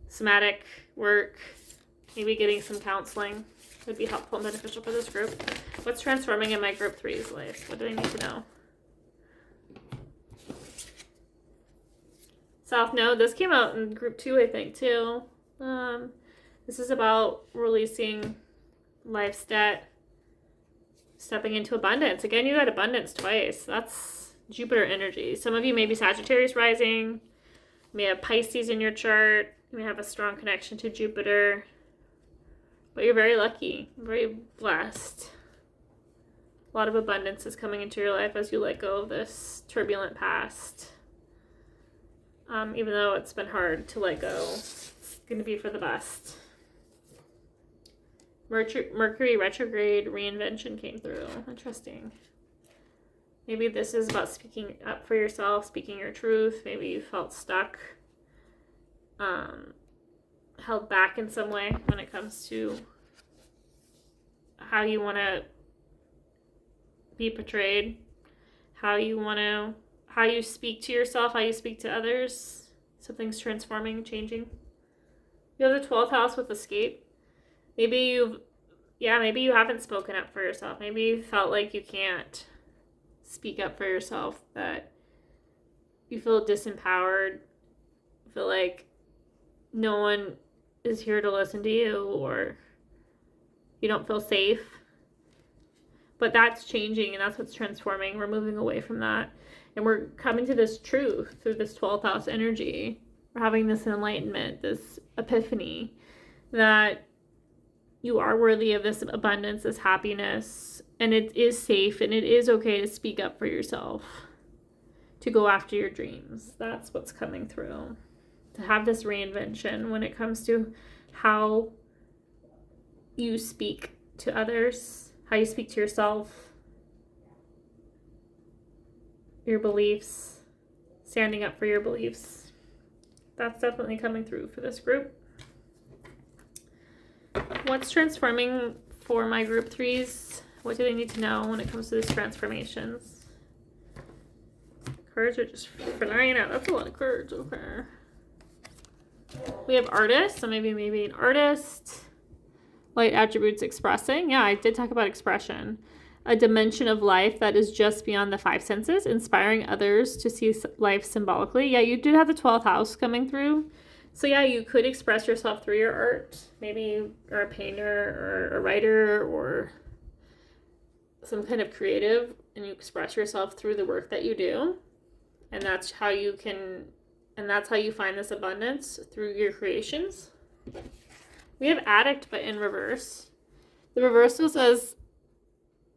Speaker 1: somatic work, maybe getting some counseling would be helpful and beneficial for this group. What's transforming in my group 3's life? What do they need to know? South Node. This came out in group 2, I think, too. This is about releasing life's debt, Stepping into abundance. Again, you got abundance twice. That's Jupiter energy. Some of you may be Sagittarius rising. You may have Pisces in your chart. You may have a strong connection to Jupiter. But you're very lucky, very blessed. A lot of abundance is coming into your life as you let go of this turbulent past. Even though it's been hard to let go, it's going to be for the best. Mercury retrograde reinvention came through. Interesting. Maybe this is about speaking up for yourself, speaking your truth. Maybe you felt stuck, held back in some way when it comes to how you want to be portrayed, how you speak to yourself, how you speak to others. Something's transforming, changing. You have the 12th house with escape. Maybe you haven't spoken up for yourself. Maybe you felt like you can't speak up for yourself, that you feel disempowered, feel like no one is here to listen to you, or you don't feel safe. But that's changing, and that's what's transforming. We're moving away from that, and we're coming to this truth through this 12th house energy. We're having this enlightenment, this epiphany, that you are worthy of this abundance, this happiness, and it is safe, and it is okay to speak up for yourself, to go after your dreams. That's what's coming through. To have this reinvention when it comes to how you speak to others, how you speak to yourself, your beliefs, standing up for your beliefs. That's definitely coming through for this group. What's transforming for my group 3s? What do they need to know when it comes to these transformations? Cards are just flying out. That's a lot of cards. Okay. We have artists. So maybe an artist. Light attributes expressing. Yeah, I did talk about expression. A dimension of life that is just beyond the 5 senses, inspiring others to see life symbolically. Yeah, you did have the 12th house coming through. So yeah, you could express yourself through your art. Maybe you are a painter or a writer or some kind of creative, and you express yourself through the work that you do. And that's how you find this abundance, through your creations. We have addict, but in reverse. The reversal says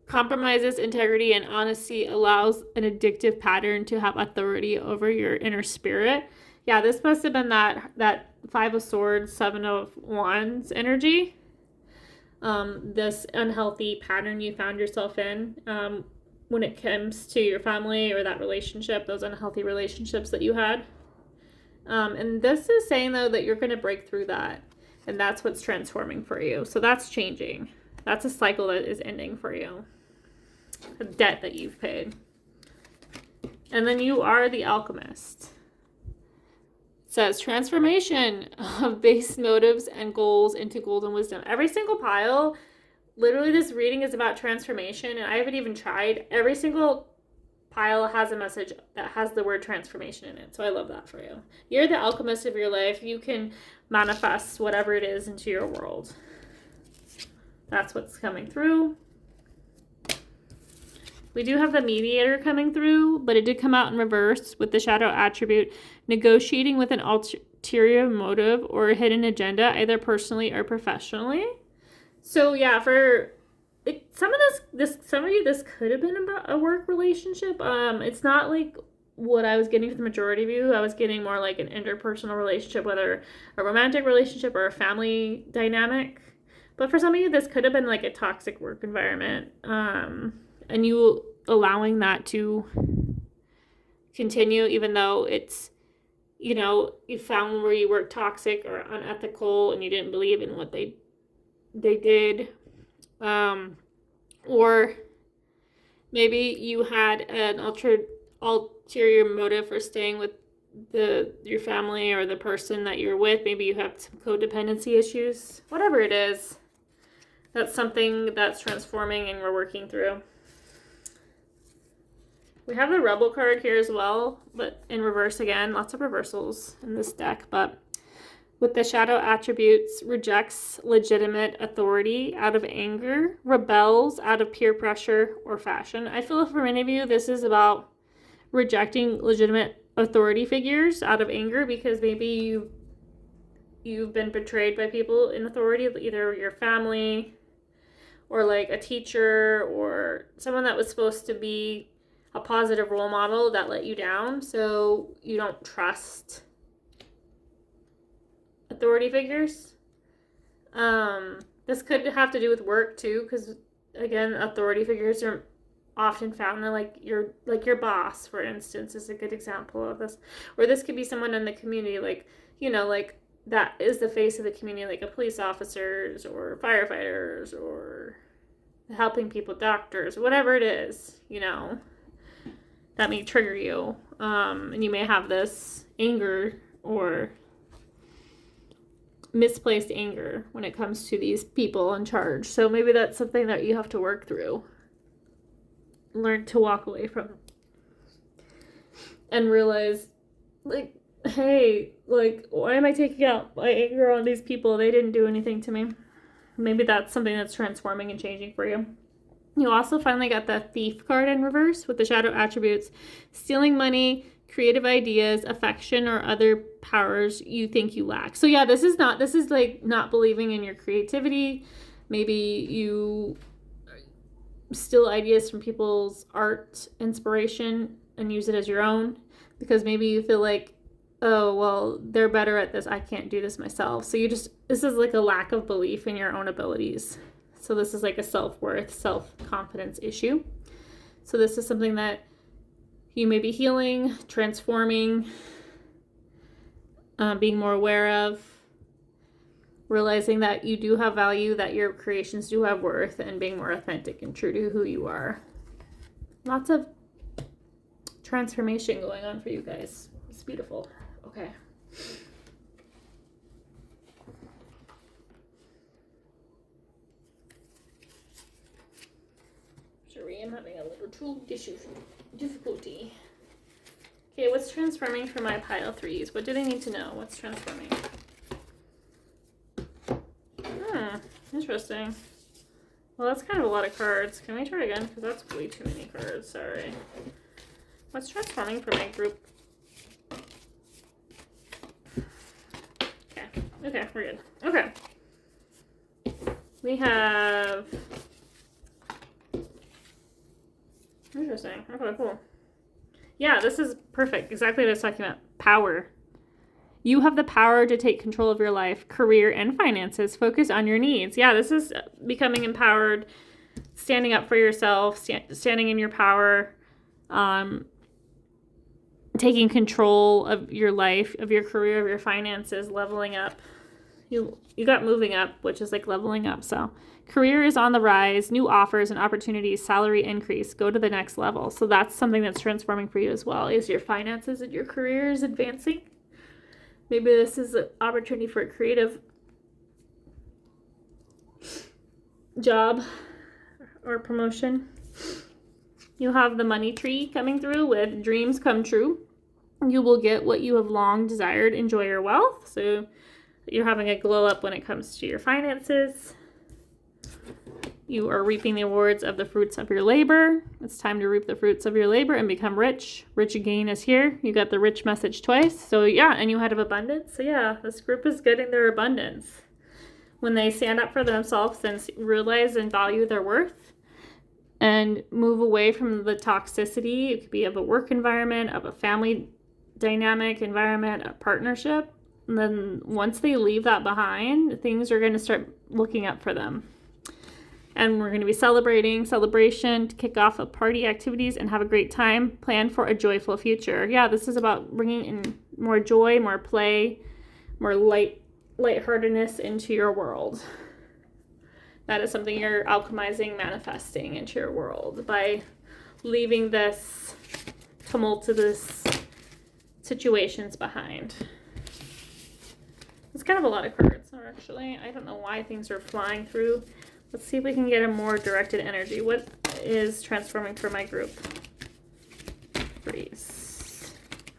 Speaker 1: compromises integrity and honesty, allows an addictive pattern to have authority over your inner spirit. Yeah, this must have been that 5 of Swords, 7 of Wands energy. This unhealthy pattern you found yourself in when it comes to your family or that relationship, those unhealthy relationships that you had. And this is saying, though, that you're going to break through that. And that's what's transforming for you. So that's changing. That's a cycle that is ending for you. A debt that you've paid. And then you are the alchemist. It says transformation of base motives and goals into golden wisdom. Every single pile, literally this reading is about transformation. And I haven't even tried. Every single pile has a message that has the word transformation in it. So I love that for you. You're the alchemist of your life. You can manifest whatever it is into your world. That's what's coming through. We do have the mediator coming through, but it did come out in reverse with the shadow attribute, negotiating with an ulterior motive or a hidden agenda, either personally or professionally. So yeah, some of you, this could have been about a work relationship. It's not like what I was getting for the majority of you. I was getting more like an interpersonal relationship, whether a romantic relationship or a family dynamic. But for some of you, this could have been like a toxic work environment. And you allowing that to continue, even though it's, you found where you were toxic or unethical and you didn't believe in what they did. Or maybe you had an ulterior motive for staying with your family or the person that you're with. Maybe you have some codependency issues. Whatever it is, that's something that's transforming and we're working through. We have the Rebel card here as well, but in reverse again. Lots of reversals in this deck, but with the shadow attributes, rejects legitimate authority out of anger, rebels out of peer pressure or fashion. I feel for many of you, this is about rejecting legitimate authority figures out of anger because maybe you've been betrayed by people in authority, either your family or like a teacher or someone that was supposed to be a positive role model that let you down. So you don't trust authority figures. This could have to do with work too, because again, authority figures are often found in like your boss, for instance, is a good example of this. Or this could be someone in the community, like, you know, like that is the face of the community, like a police officers or firefighters or helping people, doctors, whatever it is, you know, that may trigger you. And you may have this anger or misplaced anger when it comes to these people in charge. So maybe that's something that you have to work through. Learn to walk away from. And realize, like, hey, like, why am I taking out my anger on these people? They didn't do anything to me. Maybe that's something that's transforming and changing for you. You also finally got the Thief card in reverse with the shadow attributes. Stealing money, creative ideas, affection, or other powers you think you lack. So yeah, this is like not believing in your creativity. Maybe you steal ideas from people's art inspiration and use it as your own because maybe you feel like, oh, well, they're better at this. I can't do this myself. So this is like a lack of belief in your own abilities. So this is like a self-worth, self-confidence issue. So this is something that you may be healing, transforming, being more aware of, realizing that you do have value, that your creations do have worth, and being more authentic and true to who you are. Lots of transformation going on for you guys. It's beautiful. Okay. Sorry, I'm having a little tool difficulty. Okay, what's transforming for my pile threes? What do they need to know? What's transforming? Interesting. Well, that's kind of a lot of cards. Can we try again? Because that's way too many cards. Sorry. What's transforming for my group? Okay, we're good. Okay. We have... Interesting. Okay, cool. Yeah, this is perfect. Exactly what I was talking about. Power. You have the power to take control of your life, career, and finances. Focus on your needs. Yeah, this is becoming empowered, standing up for yourself, standing in your power, taking control of your life, of your career, of your finances, leveling up. You got moving up, which is like leveling up. So career is on the rise, new offers and opportunities, salary increase, go to the next level. So that's something that's transforming for you as well. Is your finances and your career is advancing? Maybe this is an opportunity for a creative job or promotion. You have the money tree coming through with dreams come true. You will get what you have long desired. Enjoy your wealth. So you're having a glow up when it comes to your finances. You are reaping the rewards of the fruits of your labor. It's time to reap the fruits of your labor and become rich. Rich again is here. You got the rich message twice. So yeah, and you had abundance. So yeah, this group is getting their abundance. When they stand up for themselves and realize and value their worth and move away from the toxicity. It could be of a work environment, of a family dynamic environment, a partnership. And then once they leave that behind, things are going to start looking up for them. And we're going to be celebration to kick off a party activities and have a great time. Plan for a joyful future. Yeah, this is about bringing in more joy, more play, more lightheartedness into your world. That is something you're alchemizing, manifesting into your world by leaving this tumultuous situations behind. It's kind of a lot of cards, actually. I don't know why things are flying through. Let's see if we can get a more directed energy. What is transforming for my group? Freeze.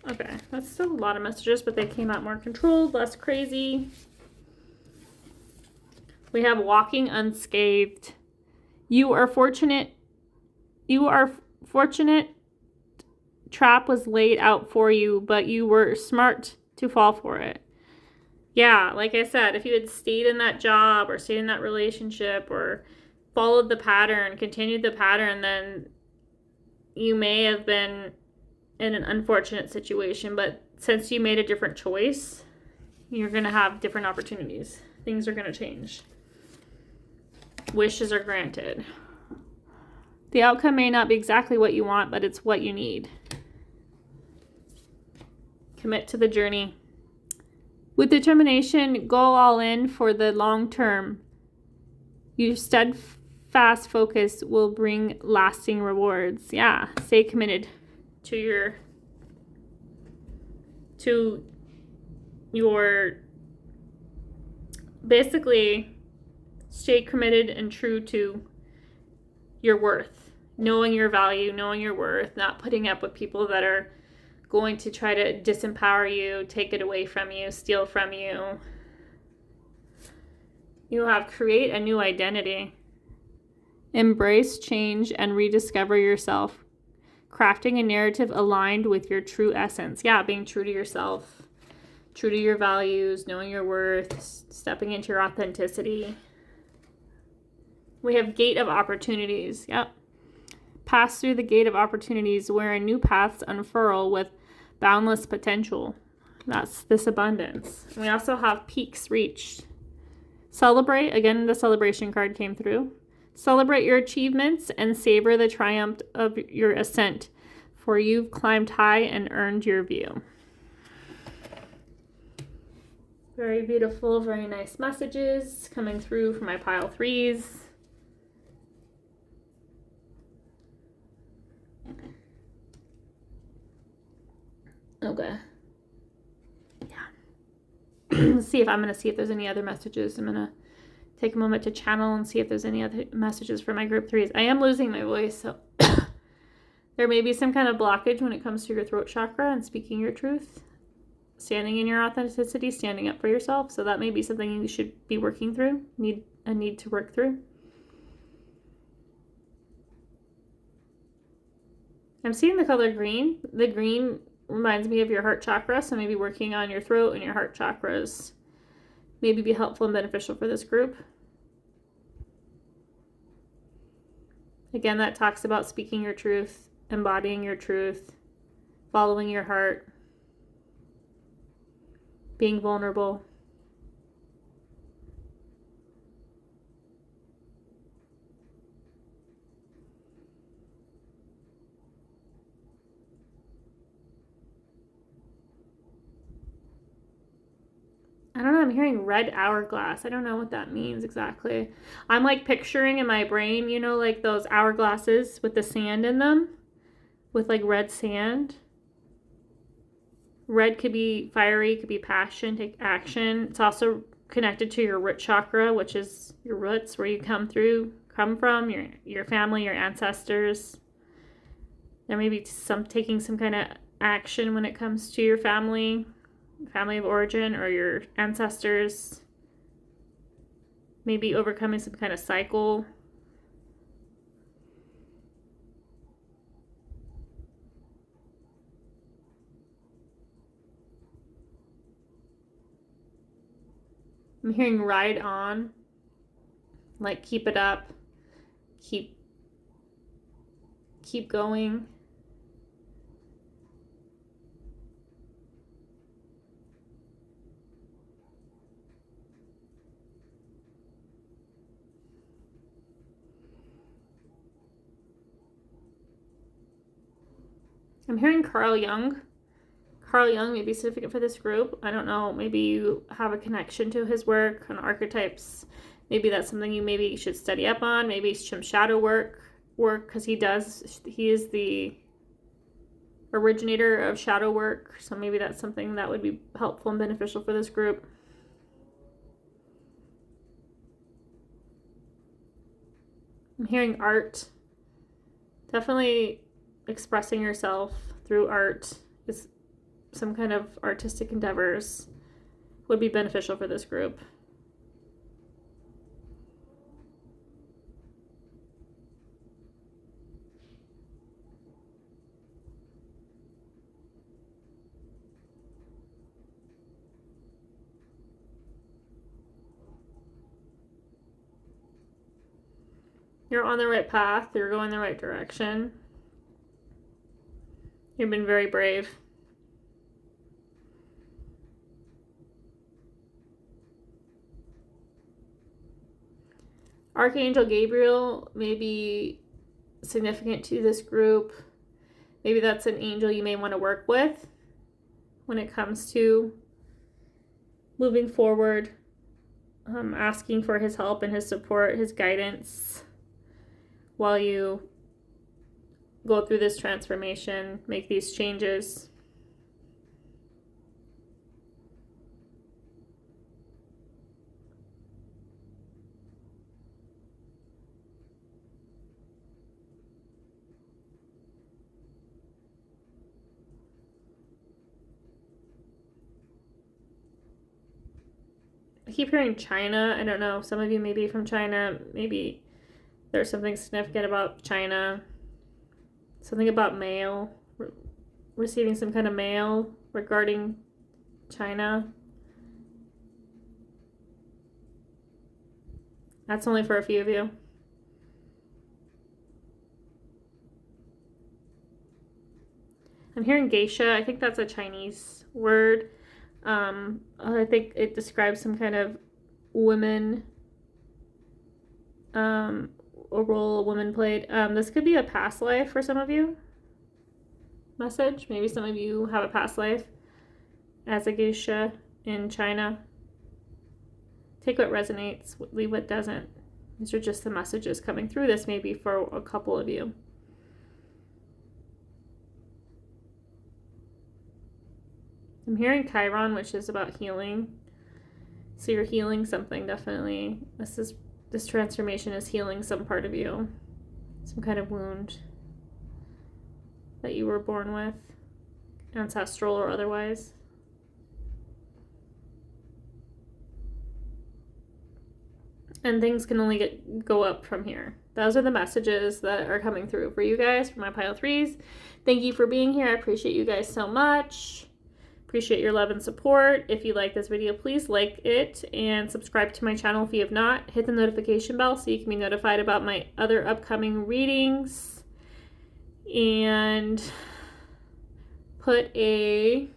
Speaker 1: Okay, that's still a lot of messages, but they came out more controlled, less crazy. We have walking unscathed. You are fortunate. Trap was laid out for you, but you were smart to fall for it. Yeah, like I said, if you had stayed in that job or stayed in that relationship or followed the pattern, continued the pattern, then you may have been in an unfortunate situation. But since you made a different choice, you're going to have different opportunities. Things are going to change. Wishes are granted. The outcome may not be exactly what you want, but it's what you need. Commit to the journey. With determination, go all in for the long term. Your steadfast focus will bring lasting rewards. Yeah, stay committed to your basically stay committed and true to your worth, knowing your value, knowing your worth, not putting up with people that are going to try to disempower you, take it away from you, steal from you. You have create a new identity. Embrace change and rediscover yourself. Crafting a narrative aligned with your true essence. Yeah, being true to yourself, true to your values, knowing your worth, stepping into your authenticity. We have gate of opportunities. Yep. Pass through the gate of opportunities where new paths unfurl with boundless potential. That's this abundance. We also have peaks reached. Celebrate. Again, the celebration card came through. Celebrate your achievements and savor the triumph of your ascent, for you've climbed high and earned your view. Very beautiful, very nice messages coming through from my pile threes. Okay. Yeah. Let's see if there's any other messages. I'm going to take a moment to channel and see if there's any other messages for my group threes. I am losing my voice, so there may be some kind of blockage when it comes to your throat chakra and speaking your truth, standing in your authenticity, standing up for yourself. So that may be something you should be working through, need to work through. I'm seeing the color green. The green reminds me of your heart chakra, so maybe working on your throat and your heart chakras maybe be helpful and beneficial for this group. Again, that talks about speaking your truth, embodying your truth, following your heart, being vulnerable. I don't know, I'm hearing red hourglass. I don't know what that means exactly. I'm like picturing in my brain, you know, like those hourglasses with the sand in them, with like red sand. Red could be fiery, could be passion, take action. It's also connected to your root chakra, which is your roots, where you come from, your family, your ancestors. There may be taking some kind of action when it comes to your family of origin, or your ancestors. Maybe overcoming some kind of cycle. I'm hearing ride on, like keep it up, keep going. I'm hearing Carl Jung. Carl Jung may be significant for this group. I don't know. Maybe you have a connection to his work on archetypes. Maybe that's something you maybe should study up on. Maybe some shadow work because he is the originator of shadow work. So maybe that's something that would be helpful and beneficial for this group. I'm hearing art. Definitely expressing yourself through art is some kind of artistic endeavors would be beneficial for this group. You're on the right path. You're going the right direction. You've been very brave. Archangel Gabriel may be significant to this group. Maybe that's an angel you may want to work with when it comes to moving forward, asking for his help and his support, his guidance while you go through this transformation, make these changes. I keep hearing China. I don't know. Some of you may be from China. Maybe there's something significant about China. Something about mail. Receiving some kind of mail regarding China. That's only for a few of you. I'm hearing geisha. I think that's a Chinese word. I think it describes some kind of women, a role a woman played. This could be a past life for some of you. Message. Maybe some of you have a past life as a geisha in China. Take what resonates, leave what doesn't. These are just the messages coming through. This may be for a couple of you. I'm hearing Chiron, which is about healing. So you're healing something, definitely. This transformation is healing some part of you. Some kind of wound that you were born with, ancestral or otherwise. And things can only go up from here. Those are the messages that are coming through for you guys, for my pile 3s. Thank you for being here. I appreciate you guys so much. Appreciate your love and support. If you like this video, please like it and subscribe to my channel if you have not. Hit the notification bell so you can be notified about my other upcoming readings. And put a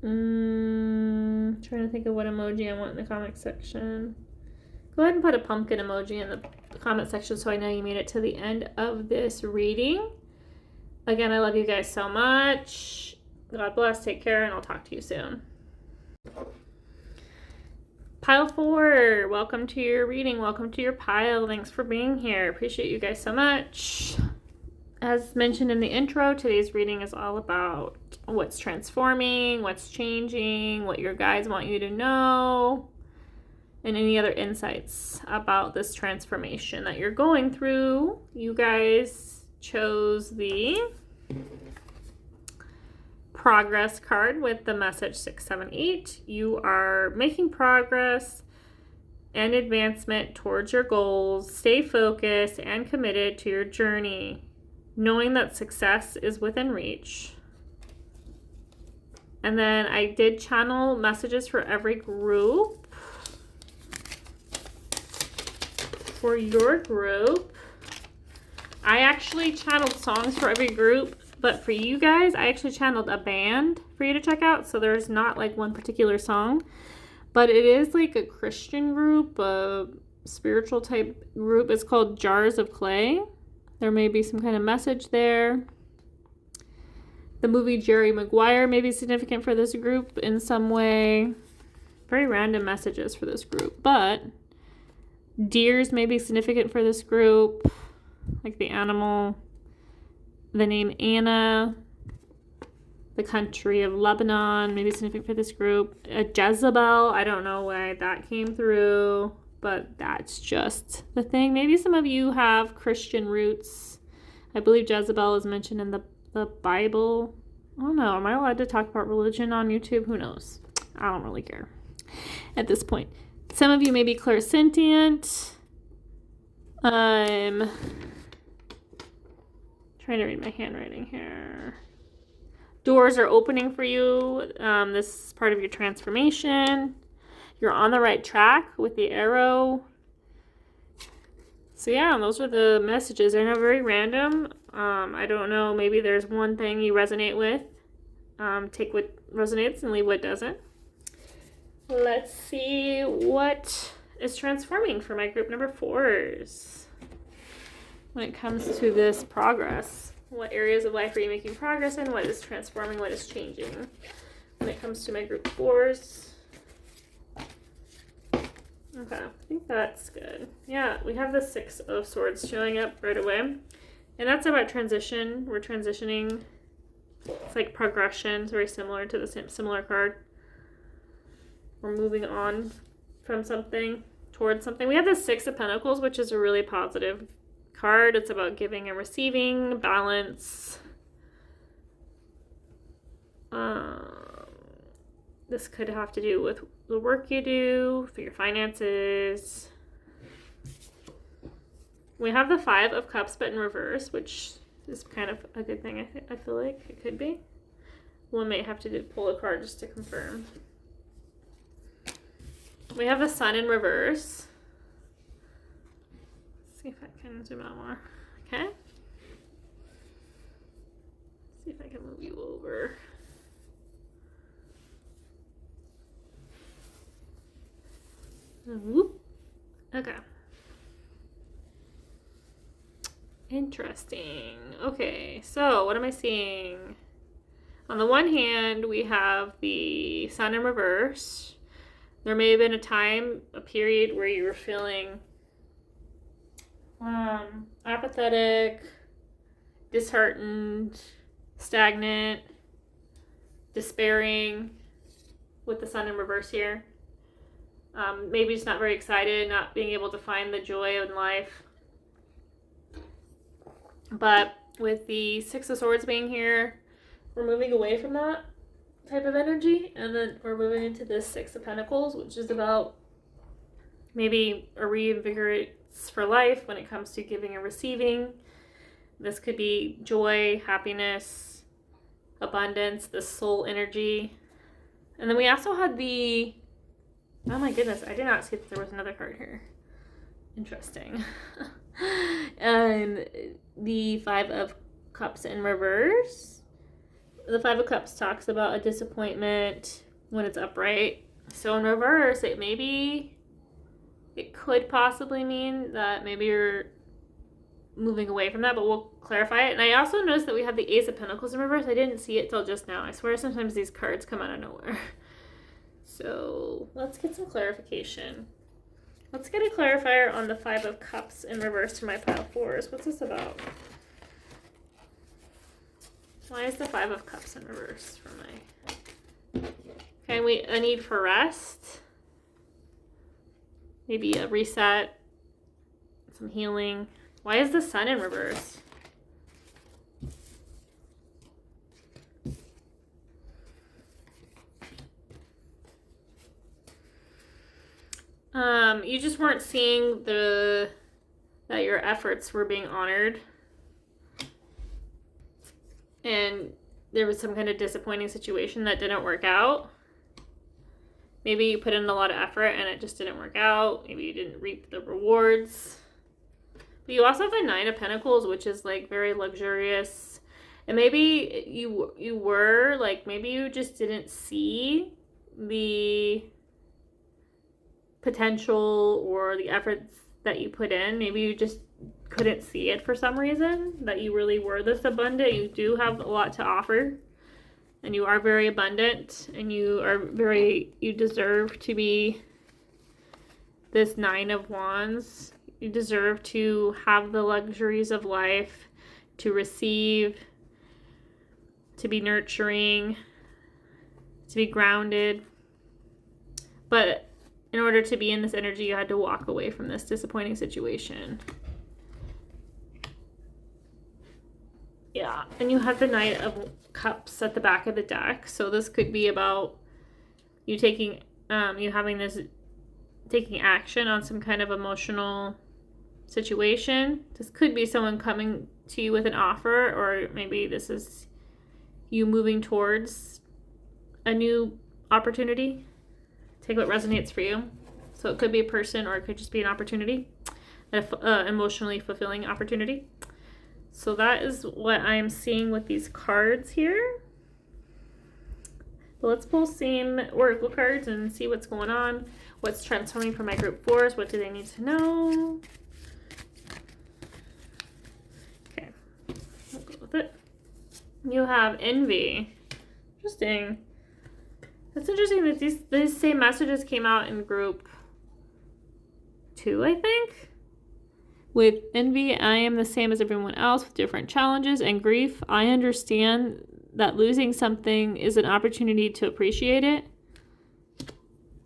Speaker 1: trying to think of what emoji I want in the comment section. Go ahead and put a pumpkin emoji in the comment section so I know you made it to the end of this reading. Again, I love you guys so much. God bless, take care, and I'll talk to you soon. Pile 4, welcome to your reading. Welcome to your pile. Thanks for being here. Appreciate you guys so much. As mentioned in the intro, today's reading is all about what's transforming, what's changing, what your guides want you to know, and any other insights about this transformation that you're going through. You guys chose the progress card with the message 678. You are making progress and advancement towards your goals. Stay focused and committed to your journey, knowing that success is within reach. And then I did channel messages for every group. For your group, I actually channeled songs for every group, but for you guys, I actually channeled a band for you to check out. So there's not like one particular song, but it is like a Christian group, a spiritual type group. It's called Jars of Clay. There may be some kind of message there. The movie Jerry Maguire may be significant for this group in some way. Very random messages for this group, but deers may be significant for this group, like the animal, the name Anna, the country of Lebanon may be significant for this group. A Jezebel, I don't know why that came through, but that's just the thing. Maybe some of you have Christian roots. I believe Jezebel is mentioned in the Bible. I don't know. Am I allowed to talk about religion on YouTube? Who knows? I don't really care at this point. Some of you may be clairsentient. I'm trying to read my handwriting here. Doors are opening for you. This is part of your transformation. You're on the right track with the arrow. So yeah, those are the messages. They're not very random. I don't know. Maybe there's one thing you resonate with. Take what resonates and leave what doesn't. Let's see what is transforming for my group number 4s when it comes to this progress. What areas of life are you making progress in? What is transforming? What is changing when it comes to my group 4s? Okay, I think that's good. Yeah, we have the 6 of Swords showing up right away. And that's about transition. We're transitioning. It's like progression. It's very similar to the similar card. We're moving on from something towards something. We have the 6 of Pentacles, which is a really positive card. It's about giving and receiving, balance. This could have to do with the work you do, for your finances. We have the 5 of Cups, but in reverse, which is kind of a good thing. I feel like it could be. One may have to pull a card just to confirm. We have the Sun in reverse. Let's see if I can zoom out more. Okay. Let's see if I can move you over. Whoop. Okay. Interesting. Okay, so what am I seeing? On the one hand, we have the Sun in reverse. There may have been a period where you were feeling apathetic, disheartened, stagnant, despairing with the Sun in reverse here. Maybe just not very excited, not being able to find the joy in life. But with the 6 of Swords being here, we're moving away from that type of energy. And then we're moving into this 6 of Pentacles, which is about maybe a reinvigorates for life when it comes to giving and receiving. This could be joy, happiness, abundance, the soul energy. And then we also had the... Oh my goodness, I did not see that there was another card here. Interesting. The 5 of Cups in reverse. The 5 of Cups talks about a disappointment when it's upright. So in reverse, it could possibly mean that maybe you're moving away from that, but we'll clarify it. And I also noticed that we have the Ace of Pentacles in reverse. I didn't see it till just now. I swear sometimes these cards come out of nowhere. So let's get some clarification. Let's get a clarifier on the 5 of Cups in reverse to my pile 4s. What's this about? Why is the 5 of Cups in reverse for my... Okay, a need for rest. Maybe a reset. Some healing. Why is the Sun in reverse? You just weren't seeing that your efforts were being honored. And there was some kind of disappointing situation that didn't work out. Maybe you put in a lot of effort and it just didn't work out. Maybe you didn't reap the rewards. But you also have the 9 of Pentacles, which is like very luxurious. And maybe you were like, maybe you just didn't see the potential or the efforts that you put in. Maybe you just couldn't see it for some reason, that you really were this abundant. You do have a lot to offer, and you are very abundant, and you deserve to be this 9 of Wands. You deserve to have the luxuries of life, to receive, to be nurturing, to be grounded. But in order to be in this energy, you had to walk away from this disappointing situation. Yeah, and you have the Knight of Cups at the back of the deck. So this could be about you taking, taking action on some kind of emotional situation. This could be someone coming to you with an offer, or maybe this is you moving towards a new opportunity. Take what resonates for you. So it could be a person, or it could just be an opportunity, an emotionally fulfilling opportunity. So that is what I'm seeing with these cards here. But let's pull some oracle cards and see what's going on. What's transforming for my group 4s? What do they need to know? Okay, we'll go with it. You have envy. Interesting. That's interesting that these same messages came out in group 2, I think. With envy, I am the same as everyone else with different challenges and grief. I understand that losing something is an opportunity to appreciate it.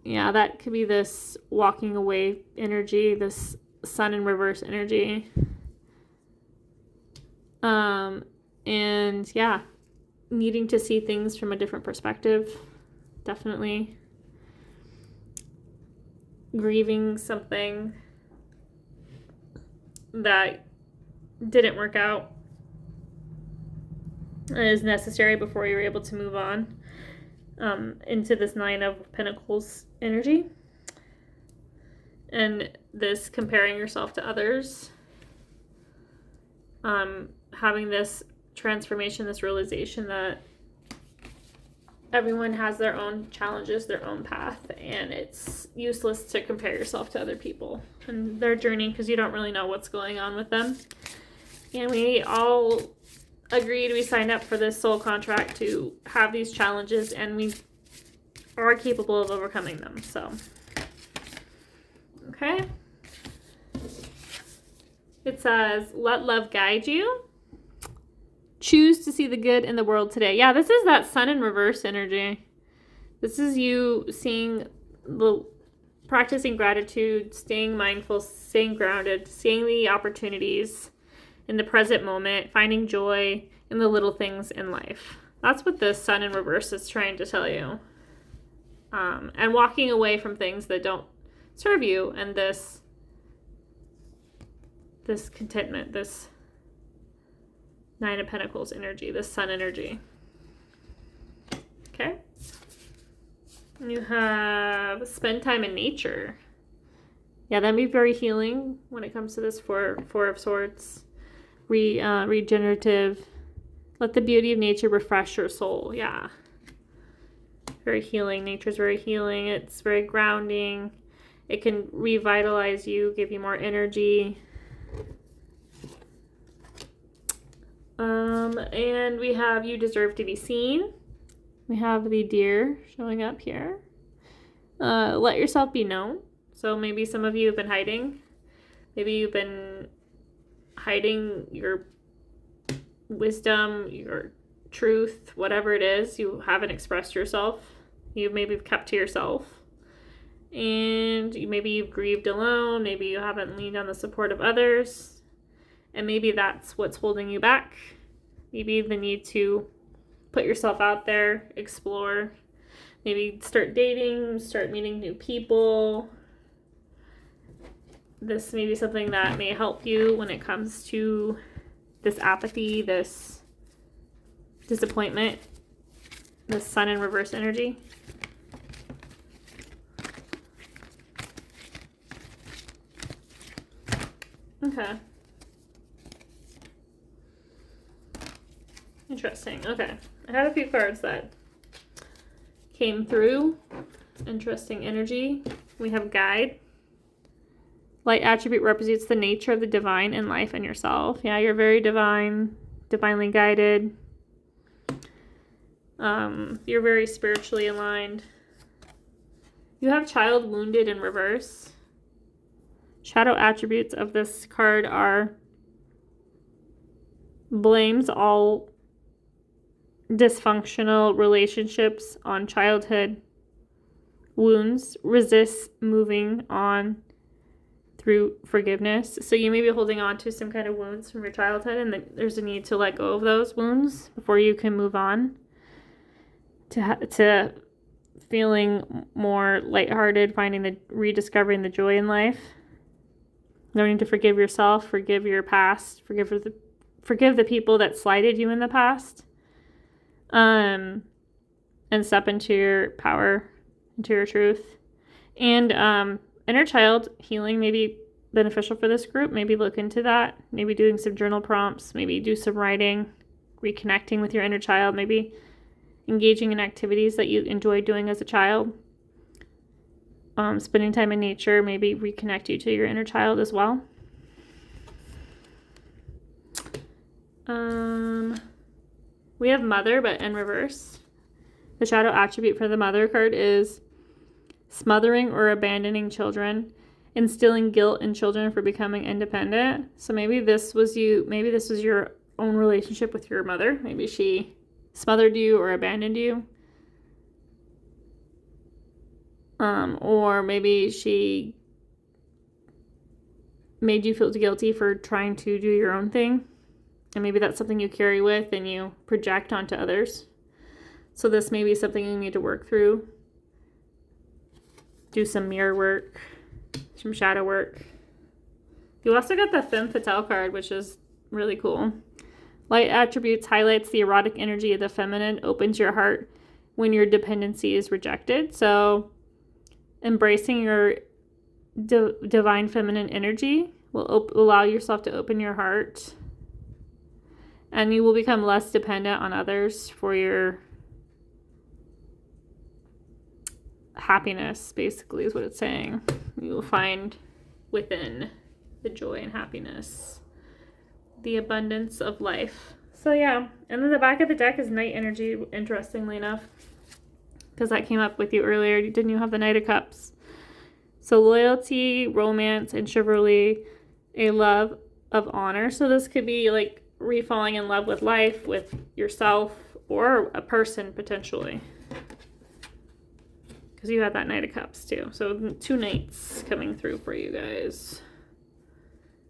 Speaker 1: Yeah, that could be this walking away energy, this sun in reverse energy. And yeah, needing to see things from a different perspective. Definitely. Grieving something that didn't work out is necessary before you're able to move on into this 9 of Pentacles energy. And this comparing yourself to others, having this transformation, this realization that everyone has their own challenges, their own path, and it's useless to compare yourself to other people and their journey because you don't really know what's going on with them. And we all agreed, we signed up for this soul contract to have these challenges, and we are capable of overcoming them. So, okay. It says, let love guide you. Choose to see the good in the world today. Yeah, this is that sun in reverse energy. This is you practicing gratitude, staying mindful, staying grounded, seeing the opportunities in the present moment, finding joy in the little things in life. That's what this sun in reverse is trying to tell you. And walking away from things that don't serve you, and this contentment, this 9 of Pentacles energy, this sun energy. Okay. You have spend time in nature. Yeah, that'd be very healing when it comes to this four of Swords. Regenerative. Let the beauty of nature refresh your soul. Yeah. Very healing. Nature's very healing. It's very grounding. It can revitalize you, give you more energy. And we have you deserve to be seen. We have the deer showing up here. Let yourself be known. So maybe some of you have been hiding. Maybe you've been hiding your wisdom, your truth, whatever it is. You haven't expressed yourself. You maybe have kept to yourself. And maybe you've grieved alone. Maybe you haven't leaned on the support of others. And maybe that's what's holding you back. Maybe the need to put yourself out there, explore, maybe start dating, start meeting new people. This may be something that may help you when it comes to this apathy, this disappointment, this sun in reverse energy. Okay. Interesting. Okay. I had a few cards that came through. Interesting energy. We have guide. Light attribute represents the nature of the divine in life and yourself. Yeah, you're very divine, divinely guided. You're very spiritually aligned. You have child wounded in reverse. Shadow attributes of this card are blames all dysfunctional relationships on childhood wounds, resists moving on through forgiveness. So you may be holding on to some kind of wounds from your childhood, and there's a need to let go of those wounds before you can move on to feeling more lighthearted, rediscovering the joy in life, learning to forgive yourself, forgive your past, forgive the people that slighted you in the past, and step into your power, into your truth. And inner child healing may be beneficial for this group. Maybe look into that. Maybe doing some journal prompts. Maybe do some writing, reconnecting with your inner child. Maybe engaging in activities that you enjoyed doing as a child. Spending time in nature, maybe reconnect you to your inner child as well. We have mother, but in reverse. The shadow attribute for the mother card is smothering or abandoning children, instilling guilt in children for becoming independent. So maybe this was your own relationship with your mother. Maybe she smothered you or abandoned you. Or maybe she made you feel guilty for trying to do your own thing. And maybe that's something you carry with and you project onto others. So this may be something you need to work through. Do some mirror work, some shadow work. You also got the femme fatale card, which is really cool. Light attributes highlights the erotic energy of the feminine, opens your heart when your dependency is rejected. So embracing your divine feminine energy will allow yourself to open your heart, and you will become less dependent on others for your happiness, basically, is what it's saying. You will find within the joy and happiness, the abundance of life. So yeah, and then the back of the deck is night energy, interestingly enough, because that came up with you earlier. Didn't you have the Knight of Cups? So loyalty, romance, and chivalry, a love of honor. So this could be like re-falling in love with life, with yourself, or a person potentially. Because you had that Knight of Cups too. So 2 knights coming through for you guys.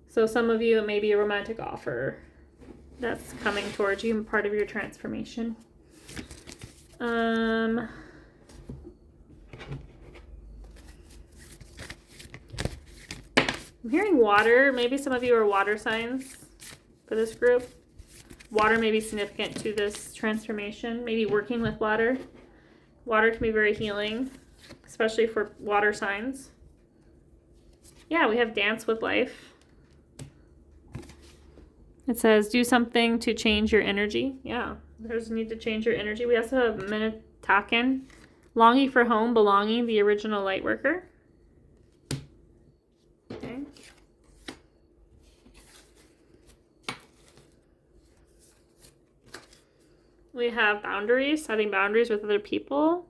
Speaker 1: So some of you, it may be a romantic offer that's coming towards you, part of your transformation. I'm hearing water. Maybe some of you are water signs for this group. Water may be significant to this transformation. Maybe working with water. Water can be very healing, especially for water signs. Yeah, we have dance with life. It says do something to change your energy. Yeah, there's a need to change your energy. We also have Minatakan, longing for home, belonging, the original light worker. Okay. We have boundaries, setting boundaries with other people.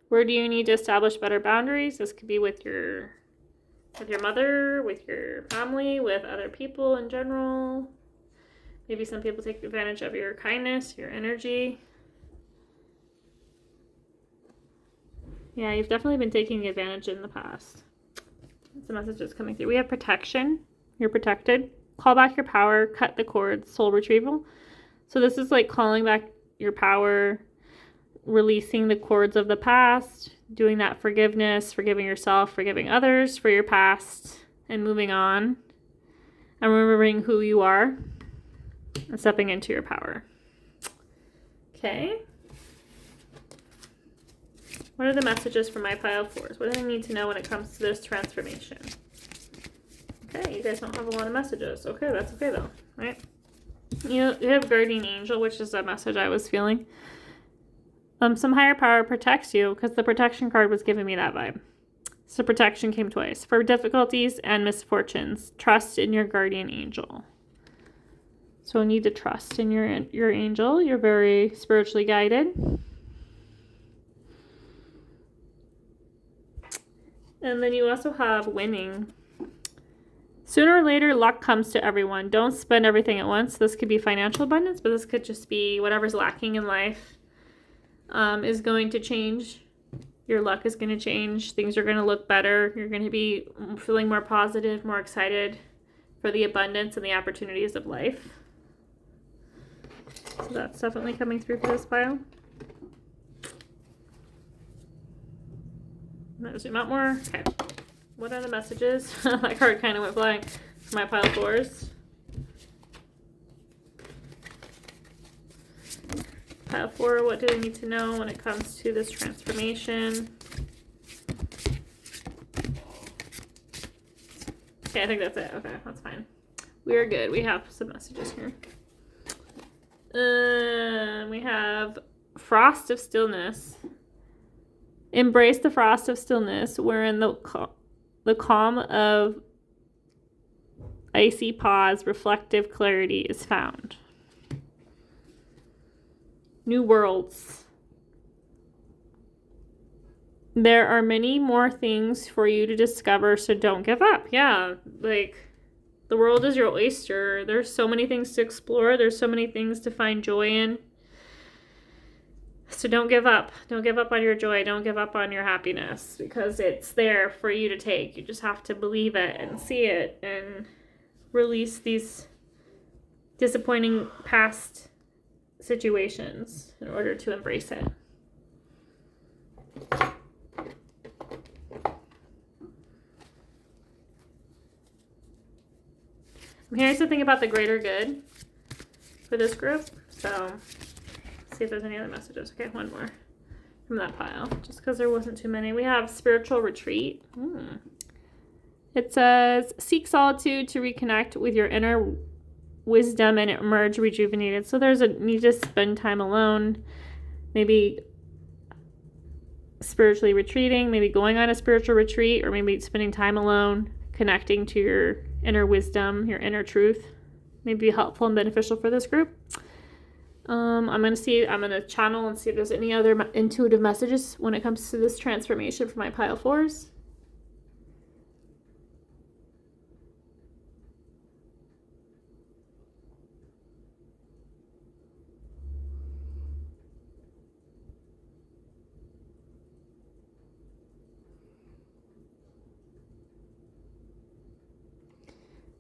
Speaker 1: Where do you need to establish better boundaries? This could be with your mother, with your family, with other people in general. Maybe some people take advantage of your kindness, your energy. Yeah, you've definitely been taking advantage in the past. That's the message that's coming through. We have protection. You're protected. Call back your power. Cut the cords. Soul retrieval. So this is like calling back your power, releasing the cords of the past, doing that forgiveness, forgiving yourself, forgiving others for your past, and moving on. And remembering who you are and stepping into your power. Okay. What are the messages for my pile of 4s? What do I need to know when it comes to this transformation? Okay, you guys don't have a lot of messages. Okay, that's okay though, right? You have guardian angel, which is a message I was feeling. Some higher power protects you, because the protection card was giving me that vibe. So protection came twice. For difficulties and misfortunes, trust in your guardian angel. So you need to trust in your angel. You're very spiritually guided. And then you also have winning. Sooner or later, luck comes to everyone. Don't spend everything at once. This could be financial abundance, but this could just be whatever's lacking in life is going to change Your luck is going to change. Things are going to look better. You're going to be feeling more positive, more excited for the abundance and the opportunities of life. So that's definitely coming through for this pile. I'm going to zoom out more. Okay. What are the messages? That card kind of went flying for my pile 4s. Pile 4, what do they need to know when it comes to this transformation? Okay, I think that's it. Okay, that's fine. We are good. We have some messages here. We have Frost of Stillness. Embrace the frost of stillness, wherein the calm of icy pause, reflective clarity is found. New worlds. There are many more things for you to discover, so don't give up. Yeah, like, the world is your oyster. There's so many things to explore. There's so many things to find joy in. So don't give up. Don't give up on your joy. Don't give up on your happiness, because it's there for you to take. You just have to believe it and see it and release these disappointing past situations in order to embrace it. I'm hearing something about the greater good for this group, so let's see if there's any other messages. Okay, one more from that pile, just because there wasn't too many. We have spiritual retreat. It says, seek solitude to reconnect with your inner wisdom and emerge rejuvenated. So there's a need to spend time alone, maybe spiritually retreating, maybe going on a spiritual retreat, or maybe spending time alone, connecting to your inner wisdom, your inner truth. May be helpful and beneficial for this group. I'm going to channel and see if there's any other intuitive messages when it comes to this transformation for my pile 4s.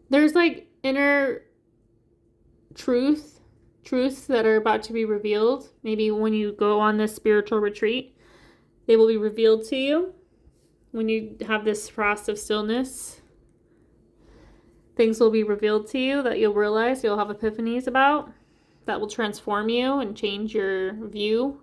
Speaker 1: There's like inner truths that are about to be revealed. Maybe when you go on this spiritual retreat, they will be revealed to you. When you have this frost of stillness, things will be revealed to you that you'll realize, you'll have epiphanies about, that will transform you and change your view.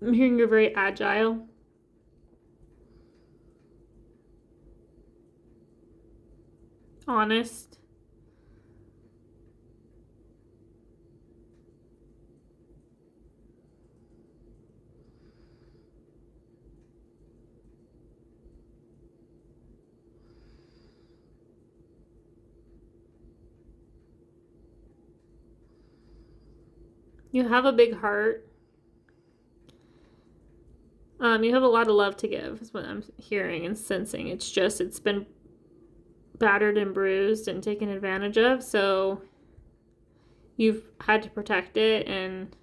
Speaker 1: I'm hearing you're very agile. Honest. You have a big heart. You have a lot of love to give, is what I'm hearing and sensing. It's been battered and bruised and taken advantage of, so you've had to protect it, and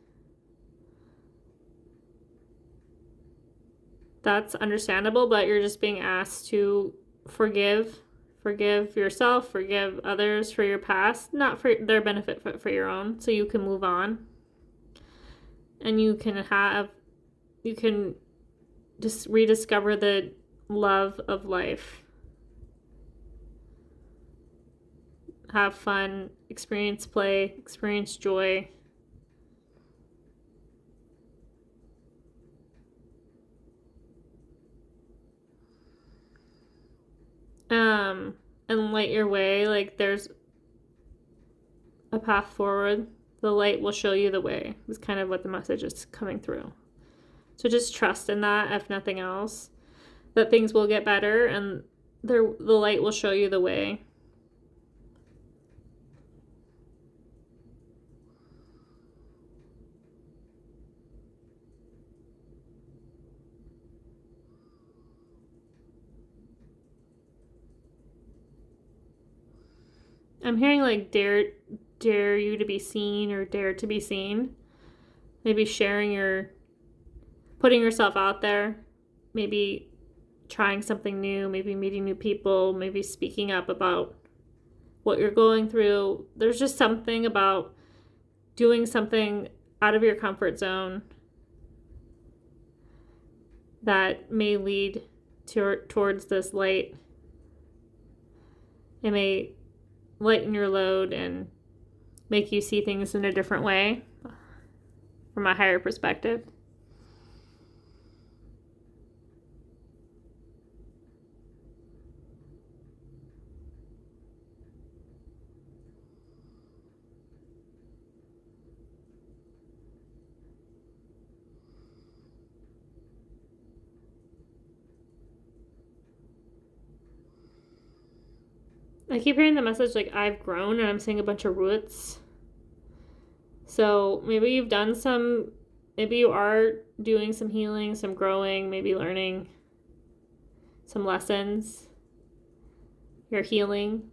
Speaker 1: that's understandable, but you're just being asked to forgive yourself, forgive others for your past, not for their benefit, but for your own, so you can move on. And you can just rediscover the love of life. Have fun, experience play, experience joy. And light your way. Like, there's a path forward. The light will show you the way, is kind of what the message is coming through. So just trust in that, if nothing else, that things will get better, and the light will show you the way. I'm hearing like dare you to be seen or dare to be seen. Maybe putting yourself out there. Maybe trying something new, maybe meeting new people, maybe speaking up about what you're going through. There's just something about doing something out of your comfort zone that may lead towards this light. It may lighten your load and make you see things in a different way from a higher perspective. I keep hearing the message like I've grown, and I'm seeing a bunch of roots. So maybe you are doing some healing, some growing, maybe learning some lessons. You're healing.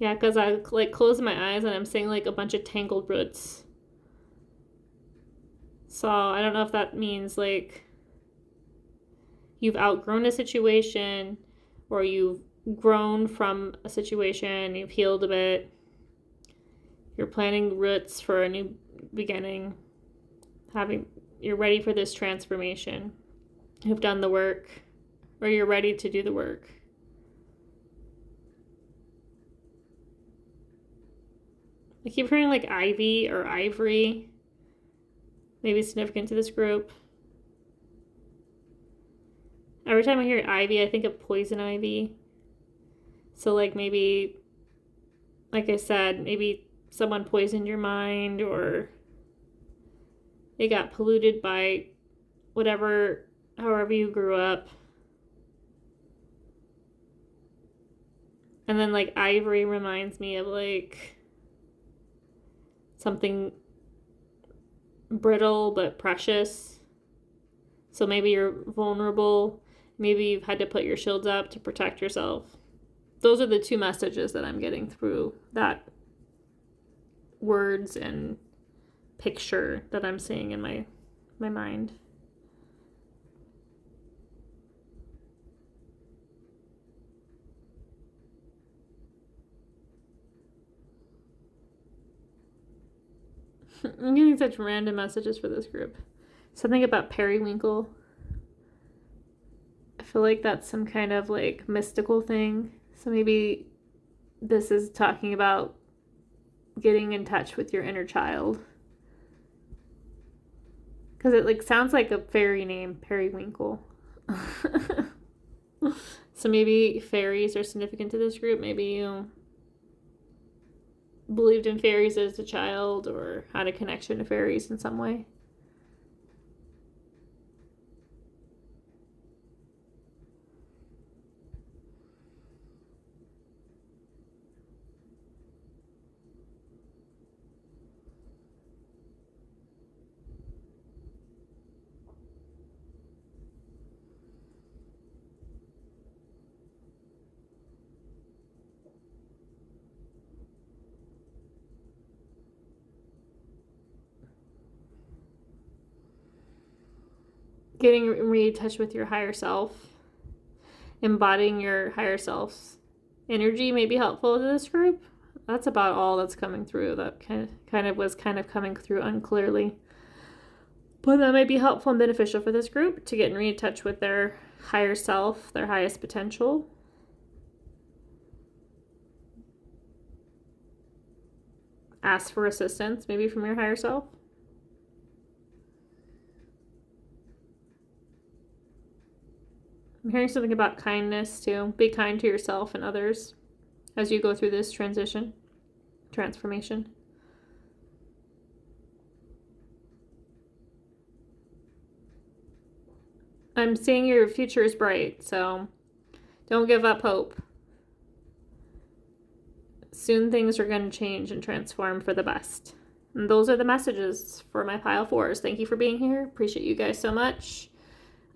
Speaker 1: Yeah, because I like close my eyes and I'm seeing like a bunch of tangled roots. So I don't know if that means like you've outgrown a situation or you've grown from a situation, you've healed a bit. You're planting roots for a new beginning. You're ready for this transformation. You've done the work, or you're ready to do the work. I keep hearing like ivy or ivory, maybe significant to this group. Every time I hear ivy, I think of poison ivy. So like maybe, like I said, maybe someone poisoned your mind, or it got polluted by however you grew up. And then like ivory reminds me of like something brittle but precious. So maybe you're vulnerable. Maybe you've had to put your shields up to protect yourself. Those are the two messages that I'm getting through that words and picture that I'm seeing in my mind. I'm getting such random messages for this group. Something about periwinkle. I feel like that's some kind of like mystical thing. So maybe this is talking about getting in touch with your inner child. Because it like sounds like a fairy name, periwinkle. So maybe fairies are significant to this group. Maybe you believed in fairies as a child or had a connection to fairies in some way. Getting in touch with your higher self, embodying your higher self's energy may be helpful to this group. That's about all that's coming through. That kind of was coming through unclearly. But that might be helpful and beneficial for this group to get in touch with their higher self, their highest potential. Ask for assistance, maybe from your higher self. I'm hearing something about kindness too. Be kind to yourself and others as you go through this transformation. I'm seeing your future is bright, so don't give up hope. Soon things are going to change and transform for the best. And those are the messages for my pile fours. Thank you for being here. Appreciate you guys so much.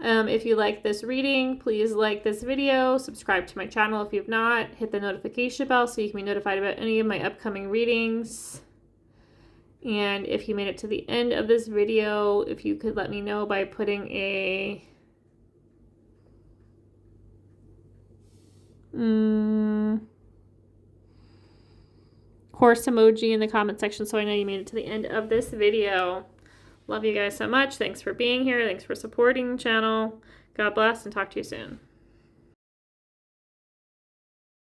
Speaker 1: If you like this reading, please like this video, subscribe to my channel if you've not, hit the notification bell so you can be notified about any of my upcoming readings. And if you made it to the end of this video, if you could let me know by putting a horse emoji in the comment section so I know you made it to the end of this video. Love you guys so much. Thanks for being here. Thanks for supporting the channel. God bless and talk to you soon.